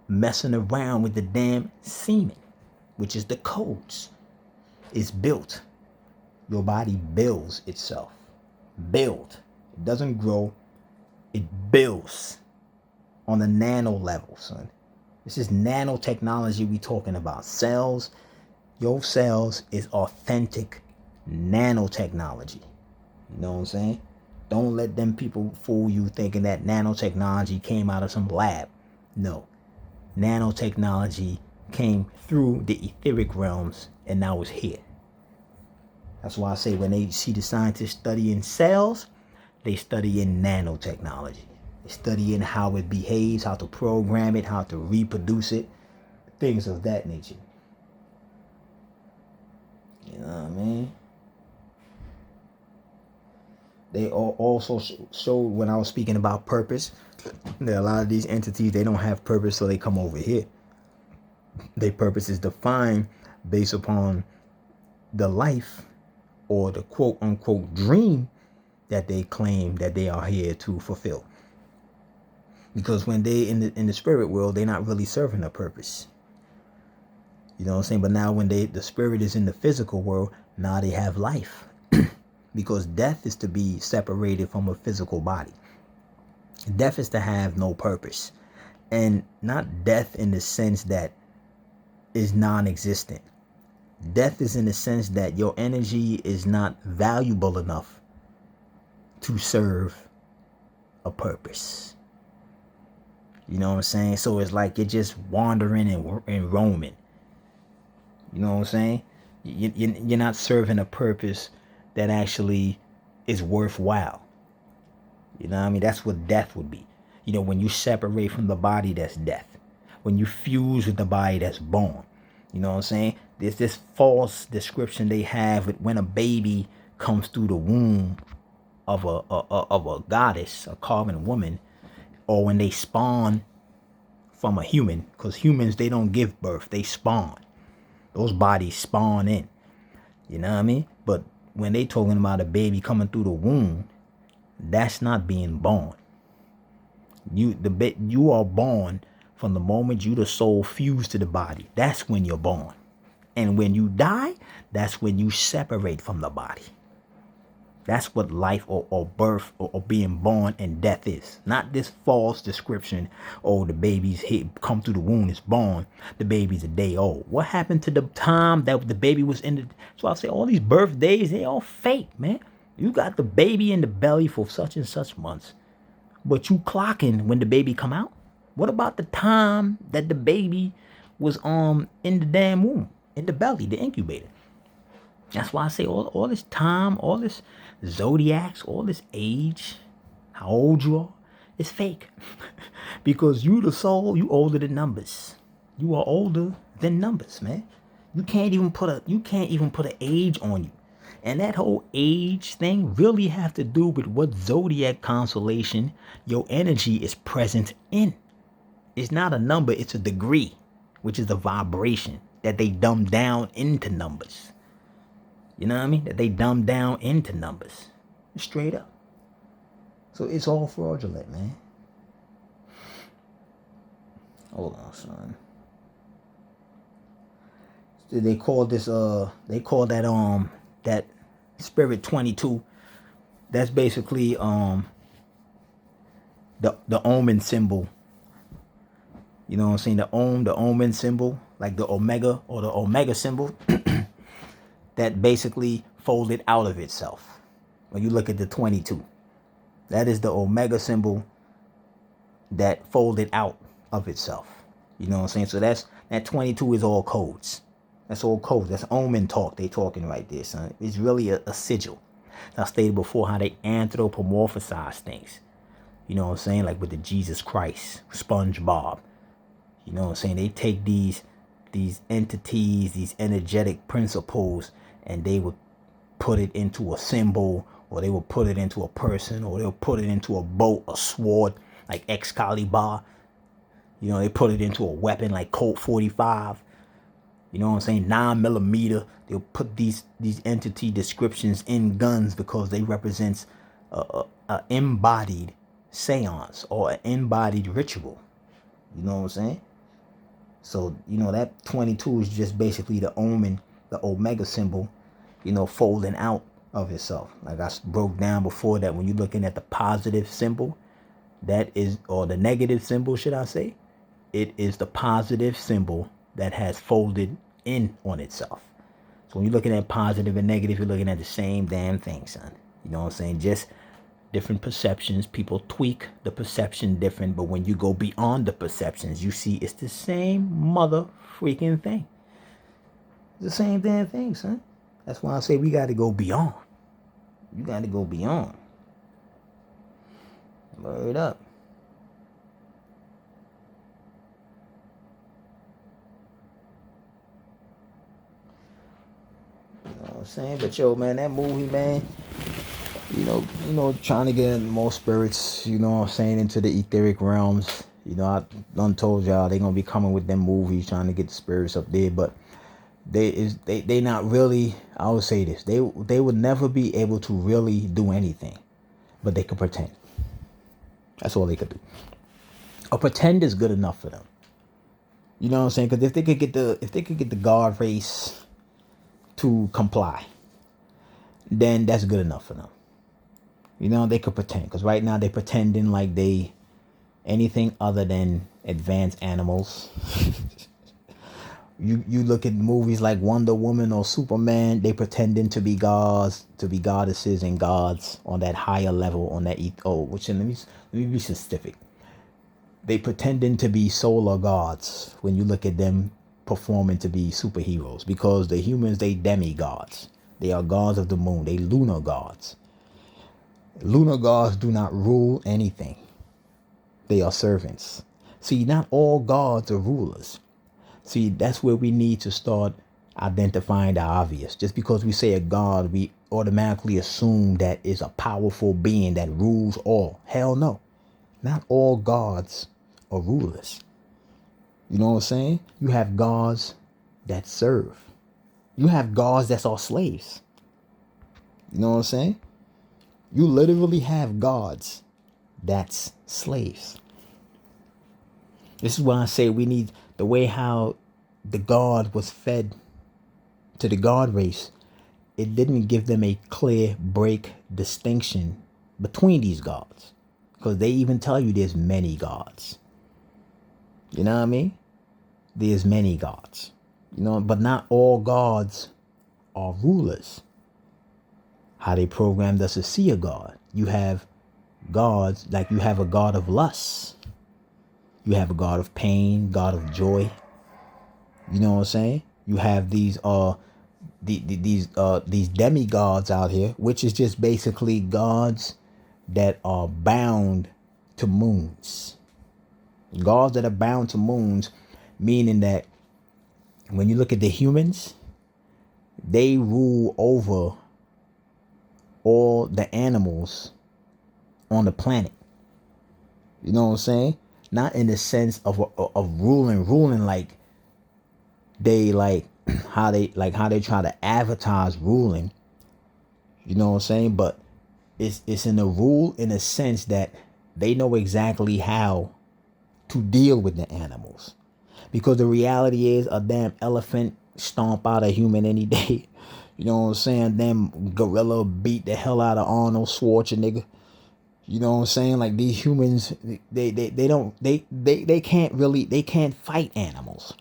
[SPEAKER 1] messing around with the damn semen, which is the codes. It's built. Your body builds itself. Build. It doesn't grow. It builds on a nano level, son. This is nanotechnology we talking about. Cells. Your cells is authentic nanotechnology. You know what I'm saying? Don't let them people fool you thinking that nanotechnology came out of some lab. No. Nanotechnology came through the etheric realms and now it's here. That's why I say when they see the scientists studying cells, they study in nanotechnology. They study in how it behaves, how to program it, how to reproduce it, things of that nature. You know what I mean? They also showed when I was speaking about purpose, that a lot of these entities, they don't have purpose, so they come over here. Their purpose is defined based upon the life or the quote unquote dream that they claim that they are here to fulfill. Because when they in the spirit world, they're not really serving a purpose. You know what I'm saying? But now when the spirit is in the physical world, now they have life. Because death is to be separated from a physical body. Death is to have no purpose. And not death in the sense that is non-existent. Death is in the sense that your energy is not valuable enough to serve a purpose. You know what I'm saying? So it's like you're just wandering and roaming. You know what I'm saying? You're not serving a purpose that actually is worthwhile. You know what I mean? That's what death would be. When you separate from the body, that's death. When you fuse with the body, that's born. You know what I'm saying? There's this false description they have with when a baby comes through the womb of a goddess, a carbon woman. or when they spawn from a human, because humans, they don't give birth, they spawn. Those bodies spawn in. You know what I mean? But when they talking about a baby coming through the womb, that's not being born. You are born from the moment the soul fused to the body. That's when you're born. And when you die, that's when you separate from the body. That's what life or birth or being born and death is. Not this false description, oh, the baby's come through the womb, is born, the baby's a day old. What happened to the time that the baby was in the... So I say all these birthdays, they all fake, man. You got the baby in the belly for such and such months, but you clocking when the baby come out? What about the time that the baby was in the damn womb, in the belly, the incubator? That's why I say all this time, all this zodiacs, all this age, how old you are, it's fake. Because you the soul, you older than numbers. You are older than numbers, man. You can't even put an age on you. And that whole age thing really have to do with what zodiac constellation your energy is present in. It's not a number, it's a degree, which is the vibration that they dumb down into numbers. You know what I mean? That they dumb down into numbers. Straight up. So it's all fraudulent, man. Hold on, son. They call this that spirit 22. That's basically the omen symbol. You know what I'm saying? The omen symbol, like the omega or the omega symbol. That basically folded out of itself. When you look at the 22, that is the omega symbol that folded out of itself. You know what I'm saying? So that 22 is all codes. That's all codes. That's omen talk they talking right there, son. It's really a sigil. I stated before how they anthropomorphize things. You know what I'm saying? Like with the Jesus Christ, SpongeBob. You know what I'm saying? They take these entities, these energetic principles, and they would put it into a symbol, or they would put it into a person, or they'll put it into a boat, a sword, like Excalibur. You know, they put it into a weapon like Colt 45. You know what I'm saying? 9mm. They'll put these entity descriptions in guns because they represent a embodied seance or an embodied ritual. You know what I'm saying? So, you know, that 22 is just basically the omen, the omega symbol, you know, folding out of itself. Like I broke down before, that when you're looking at the positive symbol, that is, or the negative symbol, should I say, it is the positive symbol that has folded in on itself. So when you're looking at positive and negative, you're looking at the same damn thing, son. You know what I'm saying? Just different perceptions. People tweak the perception different, but when you go beyond the perceptions, you see it's the same mother freaking thing. It's the same damn thing, son. That's why I say we got to go beyond. You got to go beyond. Word up. You know what I'm saying? But yo, man, that movie, man, you know, trying to get more spirits, you know what I'm saying, into the etheric realms. You know, I done told y'all they gonna be coming with them movies trying to get the spirits up there, but they not really, I would say this, they would never be able to really do anything, but they could pretend. That's all they could do. Or pretend is good enough for them. You know what I'm saying? Because if they could get the guard race to comply, then that's good enough for them. You know, they could pretend, because right now they're pretending like they anything other than advanced animals. You look at movies like Wonder Woman or Superman, they pretending to be gods, to be goddesses and gods on that higher level, on that let me be specific. They pretending to be solar gods when you look at them performing to be superheroes, because the humans, they demigods. They are gods of the moon. They lunar gods. Lunar gods do not rule anything. They are servants. See, not all gods are rulers. See, that's where we need to start identifying the obvious. Just because we say a god, we automatically assume that is a powerful being that rules all. Hell no. Not all gods are rulers. You know what I'm saying? You have gods that serve. You have gods that are slaves. You know what I'm saying? You literally have gods that's slaves. This is why I say we need the way how the God was fed to the God race. It didn't give them a clear break distinction between these gods. Because they even tell you there's many gods. You know what I mean? There's many gods. You know, but not all gods are rulers. How they programmed us to see a god. You have gods, like you have a god of lust. You have a god of pain, god of joy. You know what I'm saying? You have these these demigods out here, which is just basically gods that are bound to moons. Gods that are bound to moons, meaning that when you look at the humans, they rule over all the animals on the planet. You know what I'm saying? Not in the sense of ruling like they like how they try to advertise ruling. You know what I'm saying? But it's in a rule in a sense that they know exactly how to deal with the animals. Because the reality is a damn elephant stomp out a human any day. You know what I'm saying? Damn gorilla beat the hell out of Arnold Schwarzenegger. You know what I'm saying? Like these humans, they can't fight animals.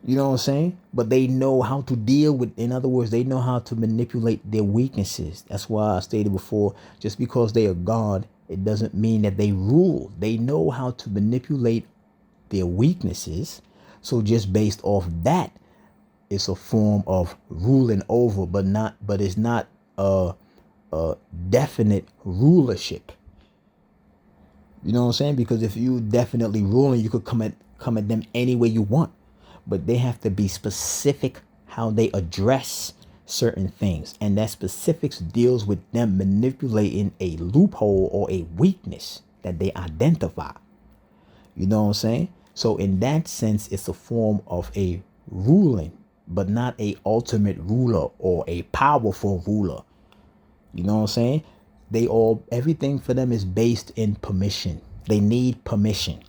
[SPEAKER 1] You know what I'm saying? But they know how to deal with, in other words, they know how to manipulate their weaknesses. That's why I stated before, just because they are God, it doesn't mean that they rule. They know how to manipulate their weaknesses. So just based off that, it's a form of ruling over, but it's not a definite rulership. You know what I'm saying? Because if you definitely ruling, you could come at them any way you want. But they have to be specific how they address certain things. And that specifics deals with them manipulating a loophole or a weakness that they identify. You know what I'm saying? So in that sense, it's a form of a ruling, but not a ultimate ruler or a powerful ruler. You know what I'm saying? Everything for them is based in permission. They need permission.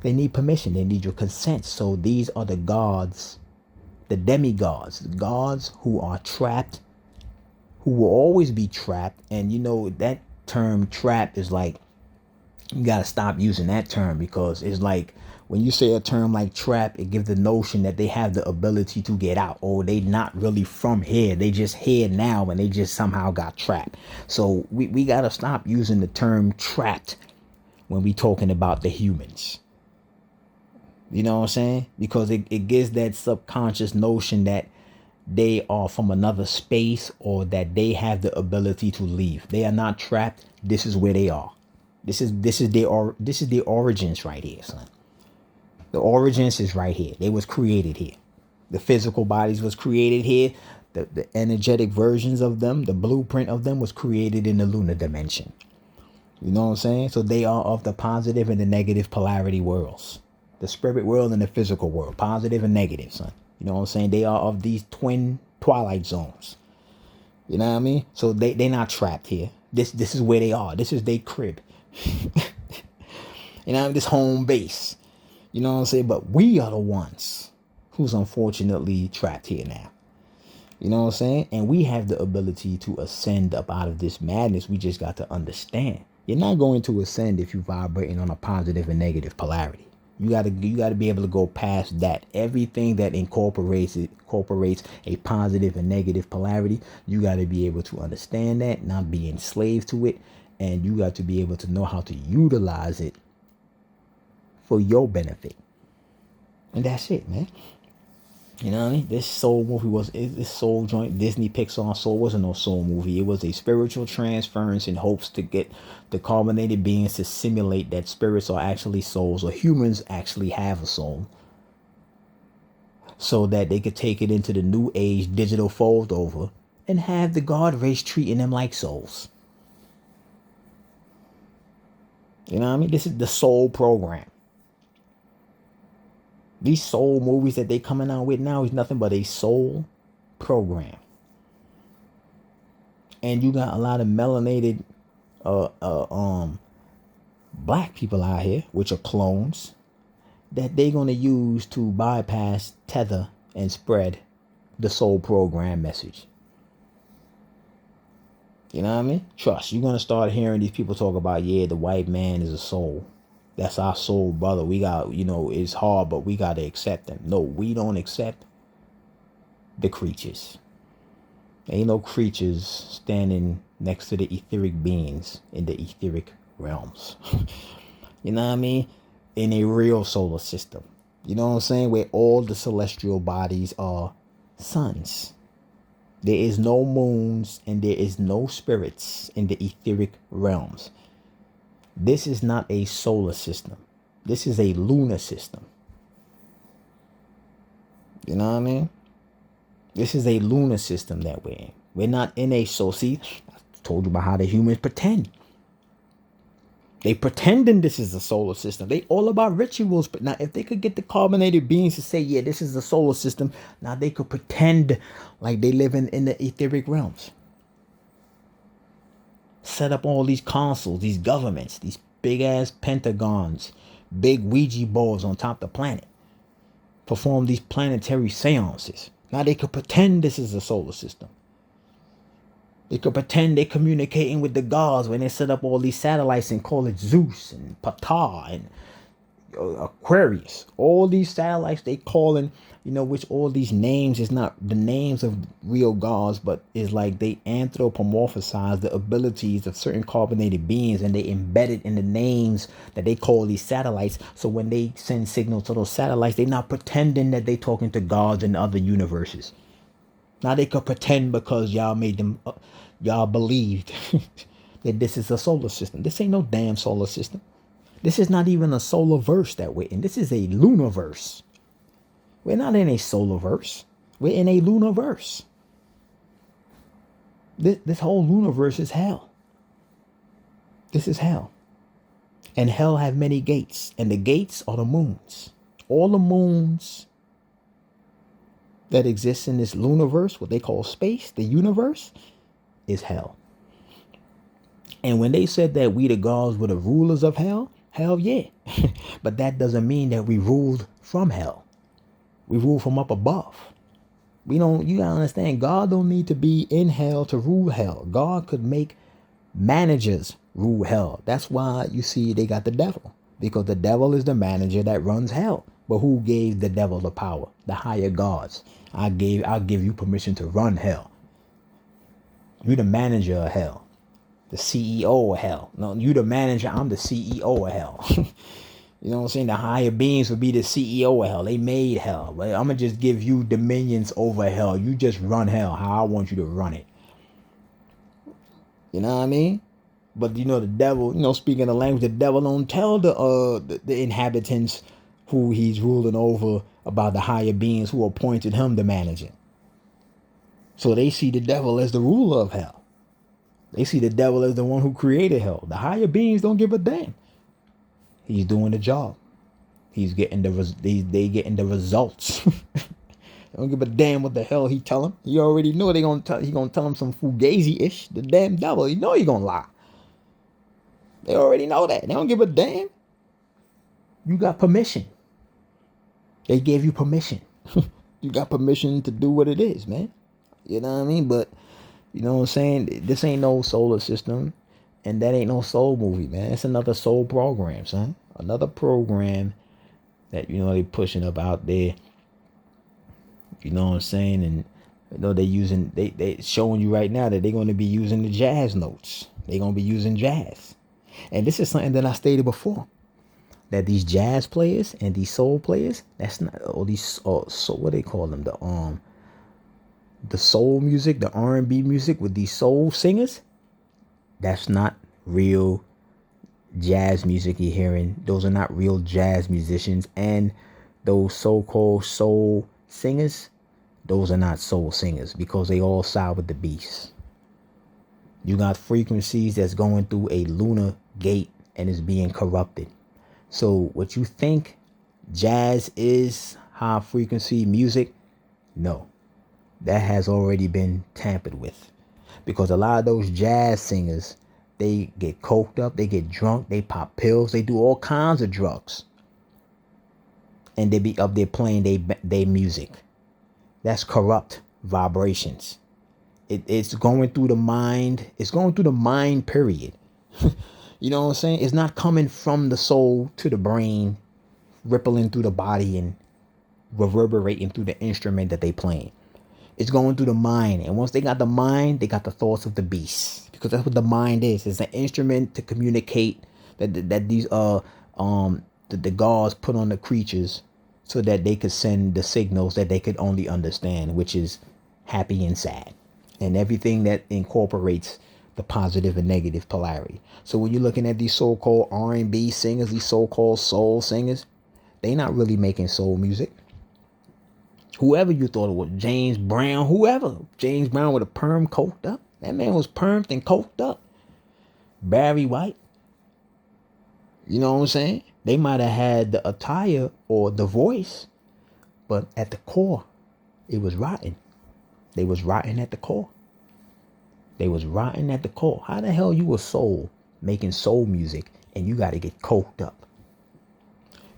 [SPEAKER 1] They need permission. They need your consent. So these are the gods, the demigods, the gods who are trapped, who will always be trapped. And you know, that term trap is like, you got to stop using that term, because it's like when you say a term like trap, it gives the notion that they have the ability to get out, or they not really from here. They just here now and they just somehow got trapped. So we got to stop using the term trapped when we talking about the humans. You know what I'm saying? Because it gives that subconscious notion that they are from another space, or that they have the ability to leave. They are not trapped. This is where they are. This is their origins right here, son. The origins is right here. They was created here. The physical bodies was created here. The energetic versions of them, the blueprint of them was created in the lunar dimension. You know what I'm saying? So they are of the positive and the negative polarity worlds. The spirit world and the physical world. Positive and negative, son. You know what I'm saying? They are of these twin twilight zones. You know what I mean? So they're not trapped here. This is where they are. This is their crib. You know, this home base. You know what I'm saying? But we are the ones who's unfortunately trapped here now. You know what I'm saying? And we have the ability to ascend up out of this madness. We just got to understand. You're not going to ascend if you're vibrating on a positive and negative polarity. You gotta be able to go past that. Everything that incorporates a positive and negative polarity, you gotta be able to understand that, not be enslaved to it, and you got to be able to know how to utilize it for your benefit. And that's it, man. You know what I mean? This soul joint, Disney Pixar Soul wasn't no soul movie. It was a spiritual transference in hopes to get the carbonated beings to simulate that spirits are actually souls, or humans actually have a soul, so that they could take it into the new age digital fold over and have the God race treating them like souls. You know what I mean? This is the soul program. These soul movies that they coming out with now is nothing but a soul program. And you got a lot of melanated black people out here, which are clones, that they're gonna use to bypass, tether, and spread the soul program message. You know what I mean? Trust, you're gonna start hearing these people talk about, yeah, the white man is a soul. That's our soul brother. We got, it's hard, but we gotta accept them. No, we don't accept the creatures. Ain't no creatures standing next to the etheric beings in the etheric realms. You know what I mean? In a real solar system. You know what I'm saying? Where all the celestial bodies are suns. There is no moons and there is no spirits in the etheric realms. This is not a solar system. This is a lunar system. You know what I mean? This is a lunar system that we're in. We're not in a soul. See, I told you about how the humans pretend. They pretending this is a solar system. They all about rituals. But now if they could get the carbonated beings to say, yeah, this is the solar system, now they could pretend like they live in the etheric realms. Set up all these consuls, these governments, these big ass pentagons, big Ouija boards on top of the planet. Perform these planetary seances. Now they could pretend this is a solar system. They could pretend they're communicating with the gods when they set up all these satellites and call it Zeus and Ptah and Aquarius. All these satellites they calling, which all these names is not the names of real gods, but is like they anthropomorphize the abilities of certain carbonated beings and they embed it in the names that they call these satellites. So when they send signals to those satellites, they're not pretending that they talking to gods in other universes. Now they could pretend because y'all made them, y'all believed that this is a solar system. This ain't no damn solar system. This is not even a solar verse that we're in. This is a lunar verse. We're not in a solar verse. We're in a lunar verse. This whole lunar verse is hell. This is hell. And hell have many gates. And the gates are the moons. All the moons that exists in this luniverse, what they call space, the universe, is hell. And when they said that we the gods were the rulers of hell yeah. But that doesn't mean that we ruled from hell. We rule from up above. You gotta understand, God don't need to be in hell to rule hell. God could make managers rule hell. That's why you see they got the devil. Because the devil is the manager that runs hell. But who gave the devil the power? The higher gods. I'll give you permission to run hell. You the manager of hell. The CEO of hell. No, you the manager, I'm the CEO of hell. You know what I'm saying? The higher beings would be the CEO of hell. They made hell. But I'm going to just give you dominions over hell. You just run hell how I want you to run it. You know what I mean? But the devil, speaking the language, the devil don't tell the inhabitants who he's ruling over about the higher beings who appointed him the manager. So they see the devil as the ruler of hell. They see the devil as the one who created hell. The higher beings don't give a damn. He's doing the job. He's getting they getting the results. They don't give a damn what the hell he tell them. You already know he gonna tell him some fugazi-ish. The damn devil. You know he gonna lie. They already know that. They don't give a damn. You got permission. They gave you permission. You got permission to do what it is, man. You know what I mean? But you know what I'm saying? This ain't no solar system. And that ain't no soul movie, man. It's another soul program, son. Another program that, they pushing up out there. You know what I'm saying? And, they showing you right now that they're going to be using the jazz notes. They're going to be using jazz. And this is something that I stated before. That these jazz players and these soul players, that's not, or these, so what they call them? The soul music, the R&B music with these soul singers. That's not real jazz music you're hearing. Those are not real jazz musicians. And those so-called soul singers, those are not soul singers because they all side with the beast. You got frequencies that's going through a lunar gate and it's being corrupted. So what you think jazz is high frequency music, no, that has already been tampered with. Because a lot of those jazz singers, they get coked up, they get drunk, they pop pills, they do all kinds of drugs. And they be up there playing they music. That's corrupt vibrations. It's going through the mind. It's going through the mind, period. You know what I'm saying? It's not coming from the soul to the brain, rippling through the body and reverberating through the instrument that they playing. It's going through the mind. And once they got the mind, they got the thoughts of the beast. Because that's what the mind is. It's an instrument to communicate that these the gods put on the creatures so that they could send the signals that they could only understand, which is happy and sad. And everything that incorporates the positive and negative polarity. So when you're looking at these so-called R&B singers, these so-called soul singers, they not really making soul music. Whoever you thought it was, James Brown, whoever. James Brown with a perm coked up. That man was permed and coked up. Barry White. You know what I'm saying? They might have had the attire or the voice, but at the core, it was rotten. They was rotten at the core. They was rotten at the core. How the hell you a soul making soul music and you got to get coked up?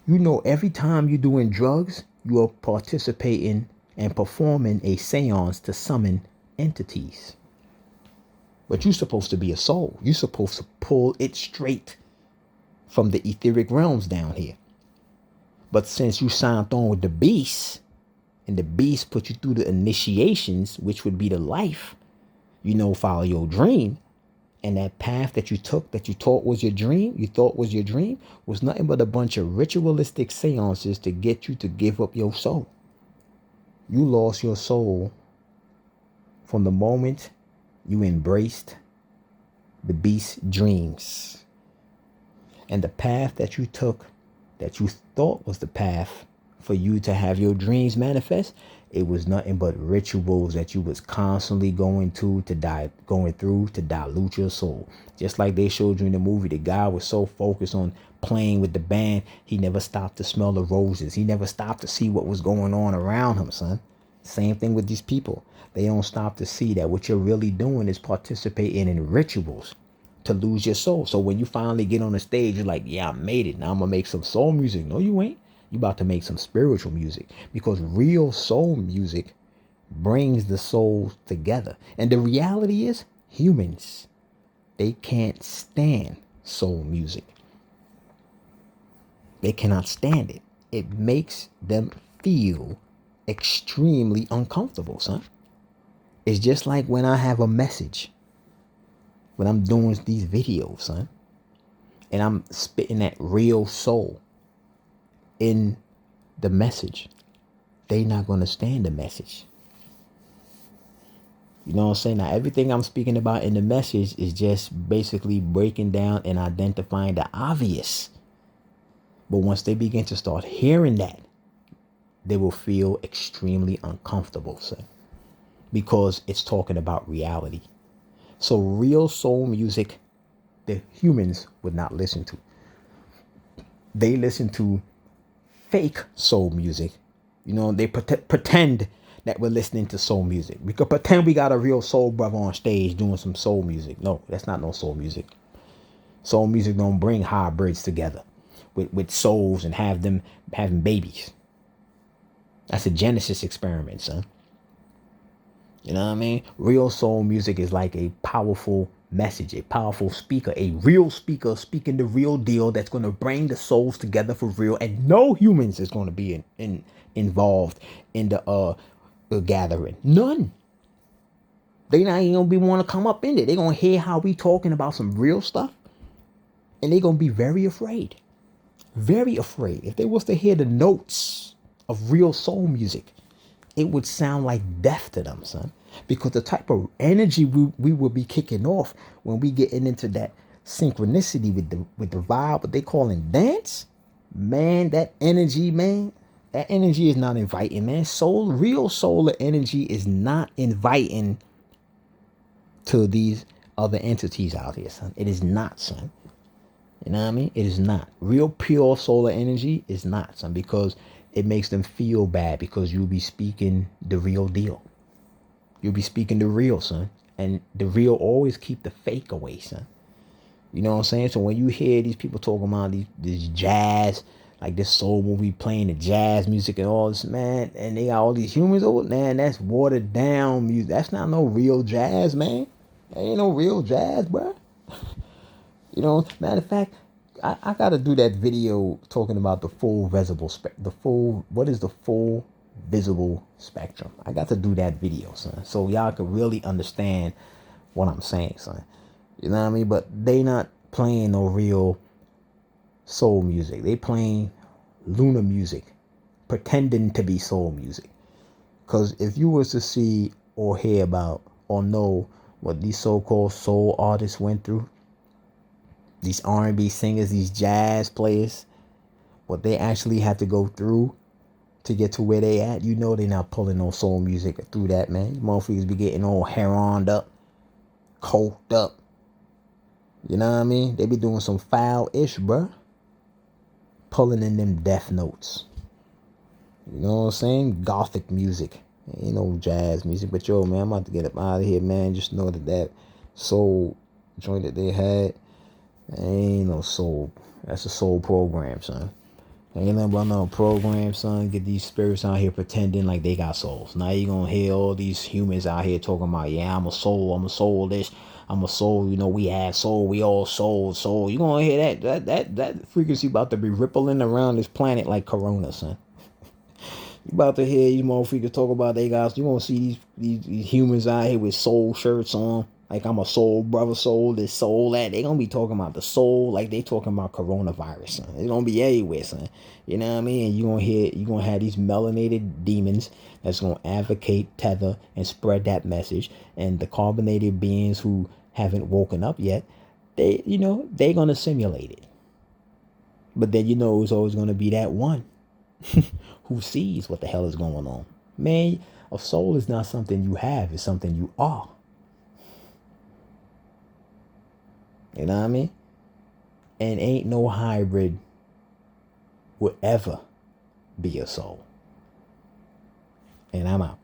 [SPEAKER 1] You know, every time you're doing drugs, you are participating and performing a seance to summon entities. But you're supposed to be a soul. You're supposed to pull it straight from the etheric realms down here. But since you signed on with the beast, and the beast put you through the initiations, which would be the life, follow your dream. And that path that you took, that you thought was your dream, was nothing but a bunch of ritualistic seances to get you to give up your soul. You lost your soul from the moment you embraced the beast's dreams. And the path that you took, that you thought was the path for you to have your dreams manifest, it was nothing but rituals that you was constantly going through to dilute your soul. Just like they showed you in the movie, the guy was so focused on playing with the band, he never stopped to smell the roses. He never stopped to see what was going on around him, son. Same thing with these people. They don't stop to see that what you're really doing is participating in rituals to lose your soul. So when you finally get on the stage, you're like, yeah, I made it. Now I'm going to make some soul music. No, you ain't. You about to make some spiritual music, because real soul music brings the souls together. And the reality is, humans, they can't stand soul music. They cannot stand it. It makes them feel extremely uncomfortable, son. It's just like when I have a message, when I'm doing these videos, son, and I'm spitting that real soul in the message, they not going to stand the message. You know what I'm saying? Now, everything I'm speaking about in the message is just basically breaking down and identifying the obvious. But once they begin to start hearing that, they will feel extremely uncomfortable, son, because it's talking about reality. So real soul music, the humans would not listen to. They listen to fake soul music. They pretend that we're listening to soul music. We could pretend we got a real soul brother on stage doing some soul music. No, that's not no soul music. Soul music don't bring hybrids together with souls and have them having babies. That's a Genesis experiment, son. You know what I mean? Real soul music is like a powerful message, a powerful speaker, a real speaker speaking the real deal that's going to bring the souls together for real. And no humans is going to be involved in the gathering. None. They not even going to be want to come up in it. They're going to hear how we talking about some real stuff. And they're going to be very afraid. Very afraid. If they was to hear the notes of real soul music, it would sound like death to them, son. Because the type of energy we will be kicking off when we getting into that synchronicity with the vibe, what they calling dance, man, that energy is not inviting, man. Real solar energy is not inviting to these other entities out here, son. It is not, son. You know what I mean? It is not. Real pure solar energy is not, son, because it makes them feel bad because you'll be speaking the real deal. You'll be speaking the real, son. And the real always keep the fake away, son. You know what I'm saying? So when you hear these people talking about this jazz, like this soul movie playing the jazz music and all this, man, and they got all these humans over, man, that's watered down music. That's not no real jazz, man. That ain't no real jazz, bro. You know, matter of fact, I gotta do that video talking about the full visible what is the full visible spectrum. I got to do that video, son, so y'all can really understand what I'm saying, son. You know what I mean? But they not playing no real soul music. They playing lunar music, pretending to be soul music. Because if you was to see or hear about or know what these so-called soul artists went through, these R&B singers, these jazz players, what they actually have to go through to get to where they at, you know they're not pulling no soul music through that, man. You motherfuckers be getting all hair-on up, coked up. You know what I mean? They be doing some foul-ish, bruh. Pulling in them death notes. You know what I'm saying? Gothic music. Ain't no jazz music. But yo, man, I'm about to get up out of here, man. Just know that soul joint that they had, ain't no soul. That's a soul program, son. Ain't nothing but no program, son. Get these spirits out here pretending like they got souls. Now you gonna hear all these humans out here talking about, yeah, I'm a soul this, I'm a soul, you know, we have soul, we all soul. You gonna hear that frequency about to be rippling around this planet like corona, son. You about to hear these motherfuckers talk about they guys. You gonna see these humans out here with soul shirts on. Like I'm a soul brother, soul this, soul that. They gonna be talking about the soul like they talking about coronavirus, son. It's gonna be everywhere, son. You know what I mean? And you gonna have these melanated demons that's gonna advocate, tether, and spread that message. And the carbonated beings who haven't woken up yet, they gonna simulate it. But then it's always gonna be that one who sees what the hell is going on. Man, a soul is not something you have, it's something you are. You know what I mean? And ain't no hybrid would ever be a soul. And I'm out.